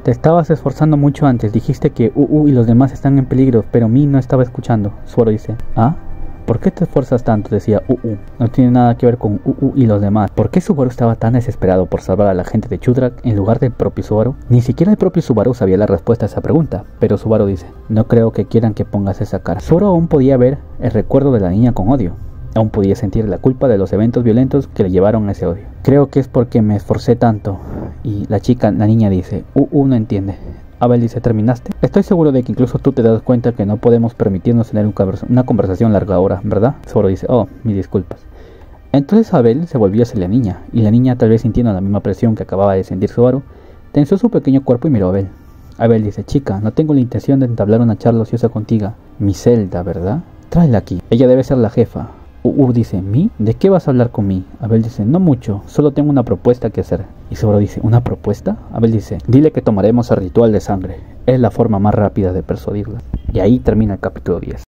Speaker 2: te estabas esforzando mucho antes. Dijiste que y los demás están en peligro, pero Mi no estaba escuchando. Subaru dice, ¿por qué te esfuerzas tanto? Decía No tiene nada que ver con y los demás. ¿Por qué Subaru estaba tan desesperado por salvar a la gente de Chudrak en lugar del propio Subaru? Ni siquiera el propio Subaru sabía la respuesta a esa pregunta. Pero Subaru dice, no creo que quieran que pongas esa cara. Subaru aún podía ver el recuerdo de la niña con odio. Aún podía sentir la culpa de los eventos violentos que le llevaron a ese odio. Creo que es porque me esforcé tanto. Y la niña dice, no entiende. Abel dice, ¿terminaste? Estoy seguro de que incluso tú te das cuenta que no podemos permitirnos tener una conversación larga ahora, ¿verdad? Subaru dice, mis disculpas. Entonces Abel se volvió hacia la niña, y la niña, tal vez sintiendo la misma presión que acababa de sentir Subaru, tensó su pequeño cuerpo y miró a Abel. Abel dice, chica, no tengo la intención de entablar una charla ociosa contigo. Mi celda, ¿verdad? Tráela aquí. Ella debe ser la jefa. Dice, ¿Mi? ¿De qué vas a hablar con mí? Abel dice, no mucho, solo tengo una propuesta que hacer. Y Subaru dice, ¿una propuesta? Abel dice, dile que tomaremos el ritual de sangre. Es la forma más rápida de persuadirla. Y ahí termina el capítulo 10.